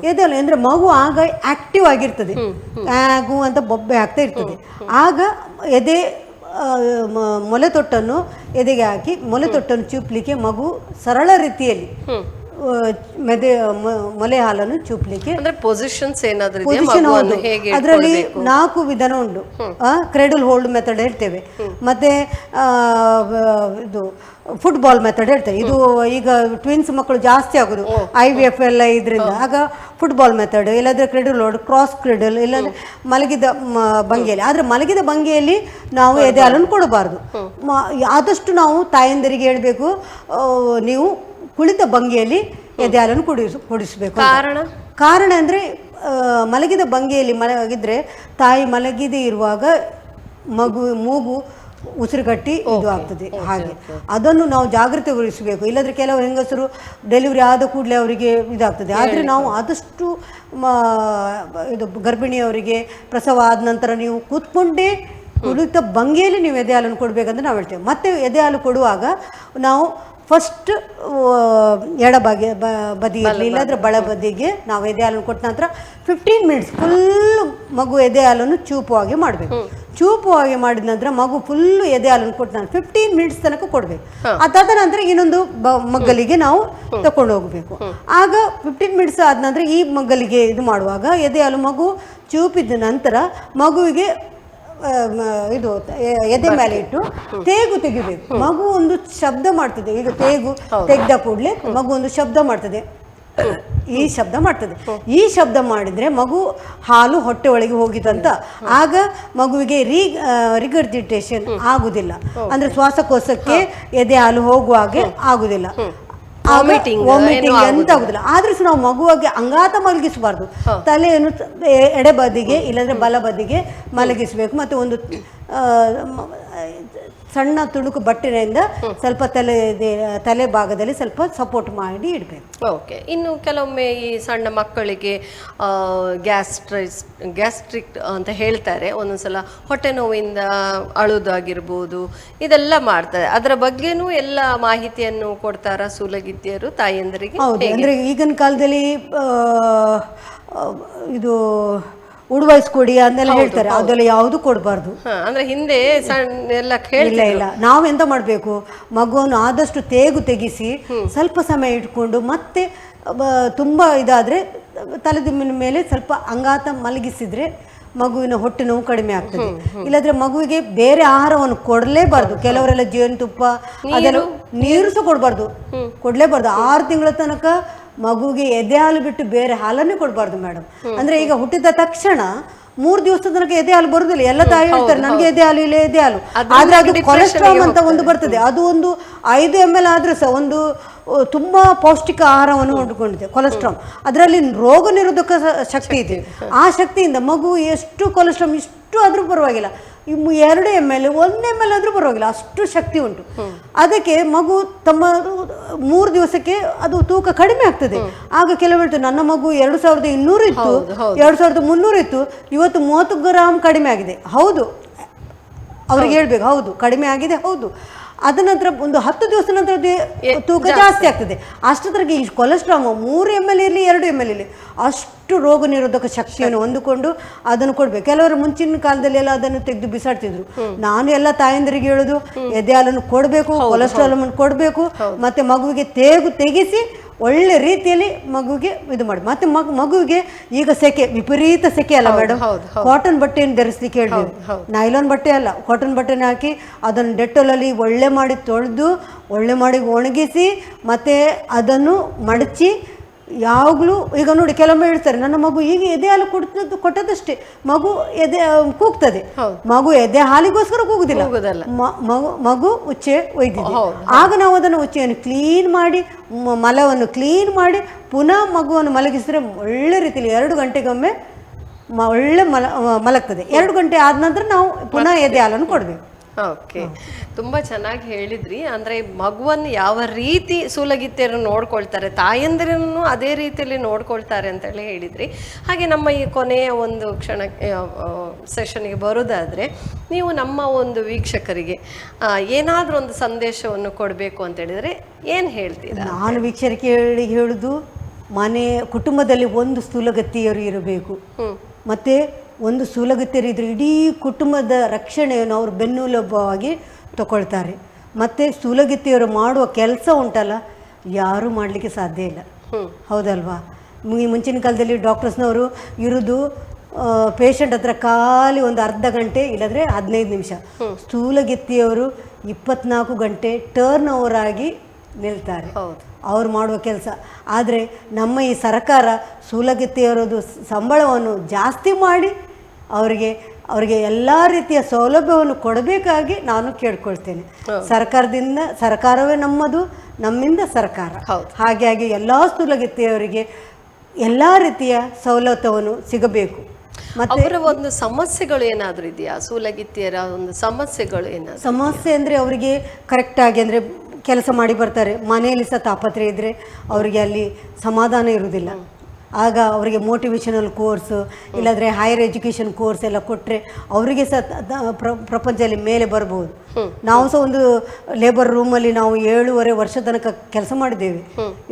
ಎದೆ ಹಾಲು ಅಂದರೆ ಮಗು ಆಗ ಆಕ್ಟಿವ್ ಆಗಿರ್ತದೆ, ಗು ಅಂತ ಬೊಬ್ಬೆ ಆಗ್ತಾ ಇರ್ತದೆ. ಆಗ ಎದೆ ಮೊಲೆ ತೊಟ್ಟನ್ನು ಎದೆಗೆ ಹಾಕಿ ಮೊಲೆ ತೊಟ್ಟನ್ನು ಚೂಪ್ಲಿಕ್ಕೆ ಮಗು ಸರಳ ರೀತಿಯಲ್ಲಿ ಮೊಲೆ ಹಾಲನ್ನು ಚೂಪ್ಲಿಕ್ಕೆ ಪೊಸಿಷನ್ಸ್ ಅದರಲ್ಲಿ 4 ವಿಧಾನ ಉಂಟು. ಕ್ರೆಡಲ್ ಹೋಲ್ಡ್ ಮೆಥಡ್ ಹೇಳ್ತೇವೆ, ಮತ್ತೆ ಇದು ಫುಟ್ಬಾಲ್ ಮೆಥಡ್ ಹೇಳ್ತೇವೆ. ಇದು ಈಗ ಟ್ವಿನ್ಸ್ ಮಕ್ಕಳು ಜಾಸ್ತಿ ಆಗೋದು IVF ಎಲ್ಲ ಇದರಿಂದ, ಆಗ ಫುಟ್ಬಾಲ್ ಮೆಥಡ್, ಇಲ್ಲಾಂದ್ರೆ ಕ್ರೆಡಲ್ ಹೋಲ್ಡ್, ಕ್ರಾಸ್ ಕ್ರೆಡಲ್, ಇಲ್ಲಾಂದ್ರೆ ಮಲಗಿದ ಭಂಗಿಯಲ್ಲಿ. ಆದರೆ ಮಲಗಿದ ಭಂಗಿಯಲ್ಲಿ ನಾವು ಎದೆ ಹಾಲನ್ನು ಕೊಡಬಾರ್ದು. ಆದಷ್ಟು ನಾವು ತಾಯಂದಿರಿಗೆ ಹೇಳಬೇಕು, ನೀವು ಕುಳಿತ ಭಂಗಿಯಲ್ಲಿ ಎದೆ ಹಾಲನ್ನು ಕುಡಿಸಬೇಕು. ಕಾರಣ ಅಂದರೆ ಮಲಗಿದ ಭಂಗಿಯಲ್ಲಿ ಮಲಗಿದ್ರೆ ತಾಯಿ ಮಲಗಿದೇ ಇರುವಾಗ ಮೂಗು ಉಸಿರುಗಟ್ಟಿ ಇದು ಆಗ್ತದೆ. ಹಾಗೆ ಅದನ್ನು ನಾವು ಜಾಗೃತಿ ವಹಿಸಬೇಕು. ಇಲ್ಲದ್ರೆ ಕೆಲವು ಹೆಂಗಸರು ಡೆಲಿವರಿ ಆದ ಕೂಡಲೇ ಅವರಿಗೆ ಇದಾಗ್ತದೆ. ಆದರೆ ನಾವು ಆದಷ್ಟು ಇದು ಗರ್ಭಿಣಿಯವರಿಗೆ ಪ್ರಸವ ಆದ ನಂತರ ನೀವು ಕೂತ್ಕೊಂಡೇ ಕುಳಿತ ಭಂಗಿಯಲ್ಲಿ ನೀವು ಎದೆ ಹಾಲನ್ನು ಕೊಡಬೇಕಂತ ನಾವು ಹೇಳ್ತೇವೆ. ಮತ್ತೆ ಎದೆ ಹಾಲು ಕೊಡುವಾಗ ನಾವು ಫಸ್ಟ್ ಬದಿಯಲ್ಲಿ ಇಲ್ಲಾಂದ್ರೆ ಬಲ ಬದಿಗೆ ನಾವು ಎದೆ ಹಾಲನ್ನು ಕೊಟ್ಟ ನಂತರ 15 ಮಿನಿಟ್ಸ್ ಫುಲ್ ಮಗು ಎದೆ ಹಾಲನ್ನು ಚೂಪುವಾಗಿ ಮಾಡಬೇಕು. ಚೂಪುವಾಗಿ ಮಾಡಿದ ನಂತರ ಮಗು ಫುಲ್ಲು ಎದೆ ಹಾಲನ್ನು ಕೊಟ್ಟ ನಂತರ 15 ಮಿನಿಟ್ಸ್ ತನಕ ಕೊಡಬೇಕು. ಅದಾದ ನಂತರ ಇನ್ನೊಂದು ಮಗ್ಗಲಿಗೆ ನಾವು ತಕೊಂಡು ಹೋಗಬೇಕು. ಆಗ 15 ಮಿನಿಟ್ಸ್ ಆದ ನಂತರ ಈ ಮಗ್ಗಲಿಗೆ ಇದು ಮಾಡುವಾಗ ಎದೆ ಹಾಲು ಮಗು ಚೂಪಿದ ನಂತರ ಮಗುವಿಗೆ ಇದು ಎದೆ ಮೇಲೆ ಇಟ್ಟು ತೇಗು ತೆಗಿಬೇಕು. ಮಗು ಒಂದು ಶಬ್ದ ಮಾಡ್ತದೆ. ಈಗ ತೇಗು ತೆಗೆದ ಕೂಡಲೇ ಮಗು ಒಂದು ಶಬ್ದ ಮಾಡ್ತದೆ, ಈ ಶಬ್ದ ಮಾಡ್ತದೆ. ಈ ಶಬ್ದ ಮಾಡಿದ್ರೆ ಮಗು ಹಾಲು ಹೊಟ್ಟೆ ಒಳಗೆ ಹೋಗಿದಂತ, ಆಗ ಮಗುವಿಗೆ ರಿಗರ್ಜಿಟೇಷನ್ ಆಗುದಿಲ್ಲ, ಅಂದ್ರೆ ಶ್ವಾಸಕೋಶಕ್ಕೆ ಎದೆ ಹಾಲು ಹೋಗುವಾಗೆ ಆಗುದಿಲ್ಲ, ವಾಮಿಟಿಂಗ್ ಅಂತ ಆಗುದಿಲ್ಲ. ಆದ್ರೂ ಸಹ ನಾವು ಮಗುವಿಗೆ ಅಂಗಾತ ಮಲಗಿಸಬಾರ್ದು, ತಲೆಯನ್ನು ಎಡೆ ಬದಿಗೆ ಇಲ್ಲದ್ರೆ ಬಲ ಬದಿಗೆ ಮಲಗಿಸಬೇಕು. ಮತ್ತೆ ಒಂದು ಸಣ್ಣ ತುಣುಕು ಬಟ್ಟೆಯಿಂದ ಸ್ವಲ್ಪ ತಲೆ ಭಾಗದಲ್ಲಿ ಸ್ವಲ್ಪ ಸಪೋರ್ಟ್ ಮಾಡಿ ಇಡಬೇಕು. ಓಕೆ. ಇನ್ನು ಕೆಲವೊಮ್ಮೆ ಈ ಸಣ್ಣ ಮಕ್ಕಳಿಗೆ ಗ್ಯಾಸ್ಟ್ರಿಕ್ ಅಂತ ಹೇಳ್ತಾರೆ, ಒಂದೊಂದ್ಸಲ ಹೊಟ್ಟೆ ನೋವಿಂದ ಅಳುದಾಗಿರ್ಬೋದು, ಇದೆಲ್ಲ ಮಾಡ್ತಾರೆ. ಅದರ ಬಗ್ಗೆನೂ ಎಲ್ಲ ಮಾಹಿತಿಯನ್ನು ಕೊಡ್ತಾರ ಸೂಲಗಿತ್ತಿಯರು ತಾಯಂದರಿಗೆ? ಹೌದು, ಅಂದ್ರೆ ಈಗಿನ ಕಾಲದಲ್ಲಿ ಇದು ಉಡುವಯಿಸ್ಕೊಡಿ ಅಂತೆಲ್ಲ ಹೇಳ್ತಾರೆ, ಅದೆಲ್ಲ ಯಾವುದು ಕೊಡಬಾರ್ದು. ಅಂದ್ರೆ ಹಿಂದೆ ಎಲ್ಲ ಇಲ್ಲ, ನಾವೆಂತ ಮಾಡಬೇಕು, ಮಗುವನ್ನು ಆದಷ್ಟು ತೆಗಿಸಿ ಸ್ವಲ್ಪ ಸಮಯ ಇಟ್ಕೊಂಡು ಮತ್ತೆ ತುಂಬಾ ಇದಾದ್ರೆ ತಲೆದಿಂಬಿನ ಮೇಲೆ ಸ್ವಲ್ಪ ಅಂಗಾತ ಮಲಗಿಸಿದ್ರೆ ಮಗುವಿನ ಹೊಟ್ಟೆ ನೋವು ಕಡಿಮೆ ಆಗ್ತದೆ. ಇಲ್ಲದ್ರೆ ಮಗುವಿಗೆ ಬೇರೆ ಆಹಾರವನ್ನು ಕೊಡಲೇಬಾರ್ದು. ಕೆಲವರೆಲ್ಲ ಜೇನುತುಪ್ಪ ಅದೆಲ್ಲ, ನೀರು ಸಹ ಕೊಡಲೇಬಾರ್ದು. 6 ತಿಂಗಳ ತನಕ ಮಗುವಿಗೆ ಎದೆ ಹಾಲು ಬಿಟ್ಟು ಬೇರೆ ಹಾಲನ್ನೇ ಕೊಡಬಾರ್ದು ಮೇಡಮ್. ಅಂದ್ರೆ ಈಗ ಹುಟ್ಟಿದ ತಕ್ಷಣ 3 ದಿವಸದ ತನಕ ಎದೆ ಹಾಲು ಬರುದಿಲ್ಲ. ಎಲ್ಲ ತಾಯಿ ಹೇಳ್ತಾರೆ ನನಗೆ ಎದೆ ಹಾಲು ಇಲ್ಲ, ಎದೆ ಹಾಲು. ಆದ್ರೆ ಅದು ಕೊಲೆಸ್ಟ್ರಾಲ್ ಅಂತ ಒಂದು ಬರ್ತದೆ, ಅದು ಒಂದು 5 ml ಆದ್ರೂ ಸಹ ಒಂದು ತುಂಬಾ ಪೌಷ್ಟಿಕ ಆಹಾರವನ್ನು ಹೊಂದಿಕೊಂಡಿದೆ ಕೊಲೆಸ್ಟ್ರಾಲ್. ಅದರಲ್ಲಿ ರೋಗ ನಿರೋಧಕ ಶಕ್ತಿ ಇದೆ. ಆ ಶಕ್ತಿಯಿಂದ ಮಗು ಎಷ್ಟು ಕೊಲೆಸ್ಟ್ರಾಲ್ ಇಷ್ಟು ಆದ್ರೂ ಪರವಾಗಿಲ್ಲ, 2 ml 1 ml ಆದ್ರೂ ಪರವಾಗಿಲ್ಲ, ಅಷ್ಟು ಶಕ್ತಿ ಉಂಟು. ಅದಕ್ಕೆ ಮಗು ತಮ್ಮ 3 ದಿವಸಕ್ಕೆ ಅದು ತೂಕ ಕಡಿಮೆ ಆಗ್ತದೆ. ಆಗ ಕೆಲವರು ನನ್ನ ಮಗು 2200 ಇತ್ತು, 2300 ಇತ್ತು, ಇವತ್ತು 30 ಗ್ರಾಮ್ ಕಡಿಮೆ ಆಗಿದೆ. ಹೌದು, ಅವ್ರಿಗೆ ಹೇಳ್ಬೇಕು, ಹೌದು ಕಡಿಮೆ ಆಗಿದೆ, ಹೌದು. ಅದ ನಂತರ ಒಂದು 10 ದಿವಸ ನಂತರ ತೂಕ ಜಾಸ್ತಿ ಆಗ್ತದೆ. ಅಷ್ಟೊತ್ತರಿಗೆ ಈ ಕೊಲೆಸ್ಟ್ರಾಲ್ 3 ml ಇರಲಿ 2 ml ಇರಲಿ ಅಷ್ಟು ರೋಗ ನಿರೋಧಕ ಶಕ್ತಿಯನ್ನು ಹೊಂದಿಕೊಂಡು ಅದನ್ನು ಕೊಡ್ಬೇಕು. ಕೆಲವರು ಮುಂಚಿನ ಕಾಲದಲ್ಲಿ ಎಲ್ಲ ಅದನ್ನು ತೆಗೆದು ಬಿಸಾಡ್ತಿದ್ರು. ನಾನು ಎಲ್ಲ ತಾಯಂದರಿಗೆ ಹೇಳುದು, ಎದೆ ಹಾಲನ್ನು ಕೊಡಬೇಕು, ಕೊಲೆಸ್ಟ್ರಾಲ್ ಅನ್ನು ಕೊಡಬೇಕು, ಮತ್ತೆ ಮಗುವಿಗೆ ತೆಗಿಸಿ ಒಳ್ಳೆ ರೀತಿಯಲ್ಲಿ ಮಗುವಿಗೆ ಇದು ಮಾಡಿ. ಮತ್ತೆ ಮಗುವಿಗೆ ಈಗ ವಿಪರೀತ ಸೆಕೆ ಅಲ್ಲ ಮೇಡಮ್, ಕಾಟನ್ ಬಟ್ಟೆಯನ್ನು ಧರಿಸ್ಲಿಕ್ಕೆ ಹೇಳಿದ್ವಿ. ನೈಲಾನ್ ಬಟ್ಟೆ ಅಲ್ಲ, ಕಾಟನ್ ಬಟ್ಟೆನ ಹಾಕಿ ಅದನ್ನು ಡೆಟ್ಟೋಲಲ್ಲಿ ಒಳ್ಳೆ ಮಾಡಿ ತೊಳೆದು ಒಳ್ಳೆ ಮಾಡಿ ಒಣಗಿಸಿ ಮತ್ತೆ ಅದನ್ನು ಮಡಚಿ ಯಾವಾಗಲೂ. ಈಗ ನೋಡಿ ಕೆಲವೊಮ್ಮೆ ಹೇಳ್ತಾರೆ ನನ್ನ ಮಗು ಈಗ ಎದೆ ಹಾಲು ಕೊಟ್ಟದಷ್ಟೇ ಮಗು ಎದೆ ಕೂಗ್ತದೆ. ಮಗು ಎದೆ ಹಾಲಿಗೋಸ್ಕರ ಕೂಗುದಿಲ್ಲ, ಮಗು ಉಚ್ಚೆ ಒಯ್ದಿದೆ. ಆಗ ನಾವು ಅದನ್ನು ಉಚ್ಚೆಯನ್ನು ಕ್ಲೀನ್ ಮಾಡಿ ಮಲವನ್ನು ಕ್ಲೀನ್ ಮಾಡಿ ಪುನಃ ಮಗುವನ್ನು ಮಲಗಿಸಿದ್ರೆ ಒಳ್ಳೆ ರೀತಿಯಲ್ಲಿ 2 ಗಂಟೆಗೊಮ್ಮೆ ಒಳ್ಳೆ ಮಲಗ್ತದೆ. 2 ಗಂಟೆ ಆದ ನಂತರ ನಾವು ಪುನಃ ಎದೆ ಹಾಲನ್ನು ಕೊಡಬೇಕು. ಓಕೆ, ತುಂಬ ಚೆನ್ನಾಗಿ ಹೇಳಿದ್ರಿ. ಅಂದರೆ ಮಗುವನ್ನು ಯಾವ ರೀತಿ ಸೂಲಗಿತ್ತಿಯರು ನೋಡ್ಕೊಳ್ತಾರೆ, ತಾಯಂದಿರನ್ನು ಅದೇ ರೀತಿಯಲ್ಲಿ ನೋಡ್ಕೊಳ್ತಾರೆ ಅಂತೇಳಿ ಹೇಳಿದ್ರಿ. ಹಾಗೆ ನಮ್ಮ ಈ ಕೊನೆಯ ಒಂದು ಸೆಷನ್ಗೆ ಬರೋದಾದರೆ ನೀವು ನಮ್ಮ ಒಂದು ವೀಕ್ಷಕರಿಗೆ ಏನಾದರೂ ಒಂದು ಸಂದೇಶವನ್ನು ಕೊಡಬೇಕು ಅಂತ ಹೇಳಿದರೆ ಏನು ಹೇಳ್ತೀರಾ? ನಾನು ವೀಕ್ಷಕರಿಗೆ ಹೇಳುದು, ಕುಟುಂಬದಲ್ಲಿ ಒಂದು ಸ್ಥೂಲಗತ್ತಿಯರು ಇರಬೇಕು. ಮತ್ತೆ ಒಂದು ಸೂಲಗಿತ್ತಿಯರಿದ್ರೆ ಇಡೀ ಕುಟುಂಬದ ರಕ್ಷಣೆಯನ್ನು ಅವರು ಬೆನ್ನೆಲುಬಾಗಿ ತಗೊಳ್ತಾರೆ. ಮತ್ತು ಸೂಲಗಿತ್ತಿಯರು ಮಾಡುವ ಕೆಲಸ ಉಂಟಲ್ಲ, ಯಾರೂ ಮಾಡಲಿಕ್ಕೆ ಸಾಧ್ಯ ಇಲ್ಲ, ಹೌದಲ್ವಾ? ಮುಂಚಿನ ಕಾಲದಲ್ಲಿ ಡಾಕ್ಟರ್ಸ್ನವರು ಇರೋದು ಪೇಷಂಟ್ ಹತ್ರ ಖಾಲಿ ಒಂದು ಅರ್ಧ ಗಂಟೆ ಇಲ್ಲದ್ರೆ 15 ನಿಮಿಷ. ಸೂಲಗಿತ್ತಿಯವರು 24 ಗಂಟೆ ಟರ್ನ್ ಓವರ್ ಆಗಿ ನಿಲ್ತಾರೆ, ಅವ್ರು ಮಾಡುವ ಕೆಲಸ. ಆದರೆ ನಮ್ಮ ಈ ಸರ್ಕಾರ ಸೂಲಗಿತ್ತಿಯರದು ಸಂಬಳವನ್ನು ಜಾಸ್ತಿ ಮಾಡಿ ಅವರಿಗೆ ಎಲ್ಲ ರೀತಿಯ ಸೌಲಭ್ಯವನ್ನು ಕೊಡಬೇಕಾಗಿ ನಾನು ಕೇಳ್ಕೊಳ್ತೇನೆ. ಸರ್ಕಾರವೇ ನಮ್ಮದು, ನಮ್ಮಿಂದ ಸರ್ಕಾರ. ಹಾಗಾಗಿ ಎಲ್ಲ ಸೂಲಗಿತ್ತಿಯವರಿಗೆ ಎಲ್ಲ ರೀತಿಯ ಸವಲತ್ತುವನ್ನು ಸಿಗಬೇಕು. ಮತ್ತೆ ಅವರ ಒಂದು ಸಮಸ್ಯೆಗಳು ಏನಾದರೂ ಇದೆಯಾ? ಸೂಲಗಿತ್ತಿಯರ ಒಂದು ಸಮಸ್ಯೆಗಳು ಏನಾದರೂ? ಸಮಸ್ಯೆ ಅಂದರೆ ಅವರಿಗೆ ಕರೆಕ್ಟಾಗಿ ಅಂದರೆ ಕೆಲಸ ಮಾಡಿ ಬರ್ತಾರೆ, ಮನೆಯಲ್ಲಿ ಸಹ ತಾಪತ್ರೆ ಇದ್ದರೆ ಅವರಿಗೆ ಅಲ್ಲಿ ಸಮಾಧಾನ ಇರುವುದಿಲ್ಲ. ಆಗ ಅವರಿಗೆ ಮೋಟಿವೇಶನಲ್ ಕೋರ್ಸು ಇಲ್ಲಾಂದರೆ ಹೈಯರ್ ಎಜುಕೇಷನ್ ಕೋರ್ಸ್ ಎಲ್ಲ ಕೊಟ್ಟರೆ ಅವರಿಗೆ ಸಹ ಪ್ರಪಂಚದಲ್ಲಿ ಮೇಲೆ ಬರ್ಬೋದು. ನಾವು ಸಹ ಒಂದು ಲೇಬರ್ ರೂಮಲ್ಲಿ ನಾವು 7.5 ವರ್ಷ ತನಕ ಕೆಲಸ ಮಾಡಿದ್ದೇವೆ.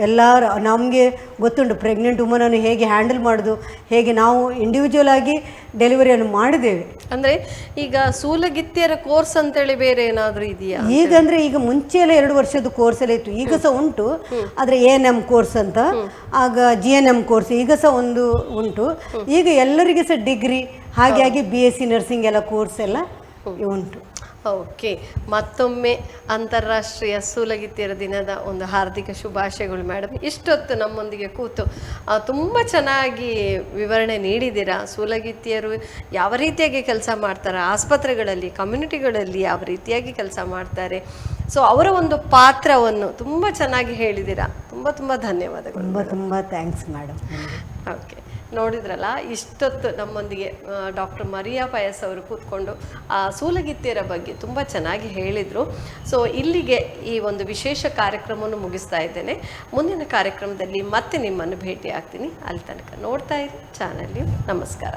ಎಲ್ಲರೂ ನಮಗೆ ಗೊತ್ತುಂಟು ಪ್ರೆಗ್ನೆಂಟ್ ವುಮನನ್ನು ಹೇಗೆ ಹ್ಯಾಂಡಲ್ ಮಾಡೋದು, ಹೇಗೆ ನಾವು ಇಂಡಿವಿಜುವಲ್ ಆಗಿ ಡೆಲಿವರಿಯನ್ನು ಮಾಡಿದ್ದೇವೆ. ಅಂದರೆ ಈಗ ಸೂಲಗಿತ್ತಿಯರ ಕೋರ್ಸ್ ಅಂತೇಳಿ ಬೇರೆ ಏನಾದರೂ ಇದೆಯಾ? ಈಗ ಅಂದರೆ ಈಗ ಮುಂಚೆ ಎಲ್ಲ 2 ವರ್ಷದ ಕೋರ್ಸ್ ಎಲ್ಲ ಇತ್ತು, ಈಗ ಸಹ ಉಂಟು. ಆದರೆ ANM ಕೋರ್ಸ್ ಅಂತ, ಆಗ GNM ಕೋರ್ಸ್ ಈಗ ಸಹ ಒಂದು ಉಂಟು. ಈಗ ಎಲ್ಲರಿಗೆ ಸಹ ಡಿಗ್ರಿ ಹಾಗೆ BSc ನರ್ಸಿಂಗ್ ಎಲ್ಲ ಕೋರ್ಸ್ ಎಲ್ಲ ಉಂಟು. ಓಕೆ, ಮತ್ತೊಮ್ಮೆ ಅಂತಾರಾಷ್ಟ್ರೀಯ ಸೂಲಗಿತ್ತಿಯರ ದಿನದ ಒಂದು ಹಾರ್ದಿಕ ಶುಭಾಶಯಗಳು ಮೇಡಮ್. ಇಷ್ಟೊತ್ತು ನಮ್ಮೊಂದಿಗೆ ಕೂತು ತುಂಬ ಚೆನ್ನಾಗಿ ವಿವರಣೆ ನೀಡಿದ್ದೀರಾ. ಸೂಲಗಿತ್ತಿಯರು ಯಾವ ರೀತಿಯಾಗಿ ಕೆಲಸ ಮಾಡ್ತಾರೆ, ಆಸ್ಪತ್ರೆಗಳಲ್ಲಿ, ಕಮ್ಯುನಿಟಿಗಳಲ್ಲಿ ಯಾವ ರೀತಿಯಾಗಿ ಕೆಲಸ ಮಾಡ್ತಾರೆ, ಸೊ ಅವರ ಒಂದು ಪಾತ್ರವನ್ನು ತುಂಬ ಚೆನ್ನಾಗಿ ಹೇಳಿದ್ದೀರಾ. ತುಂಬ ತುಂಬ ಧನ್ಯವಾದಗಳು. ತುಂಬ ತುಂಬ ಥ್ಯಾಂಕ್ಸ್ ಮೇಡಮ್. ಓಕೆ, ನೋಡಿದ್ರಲ್ಲ, ಇಷ್ಟೊತ್ತು ನಮ್ಮೊಂದಿಗೆ ಡಾಕ್ಟರ್ ಮರಿಯಾ ಪಯಸ್ ಅವರು ಕೂತ್ಕೊಂಡು ಆ ಸೂಲಗಿತ್ತಿಯರ ಬಗ್ಗೆ ತುಂಬ ಚೆನ್ನಾಗಿ ಹೇಳಿದರು. ಸೊ ಇಲ್ಲಿಗೆ ಈ ಒಂದು ವಿಶೇಷ ಕಾರ್ಯಕ್ರಮವನ್ನು ಮುಗಿಸ್ತಾ ಇದ್ದೇನೆ. ಮುಂದಿನ ಕಾರ್ಯಕ್ರಮದಲ್ಲಿ ಮತ್ತೆ ನಿಮ್ಮನ್ನು ಭೇಟಿ ಆಗ್ತೀನಿ. ಅಲ್ಲಿ ತನಕ ನೋಡ್ತಾ ಇರಿ ಚಾನಲ್. ನಮಸ್ಕಾರ.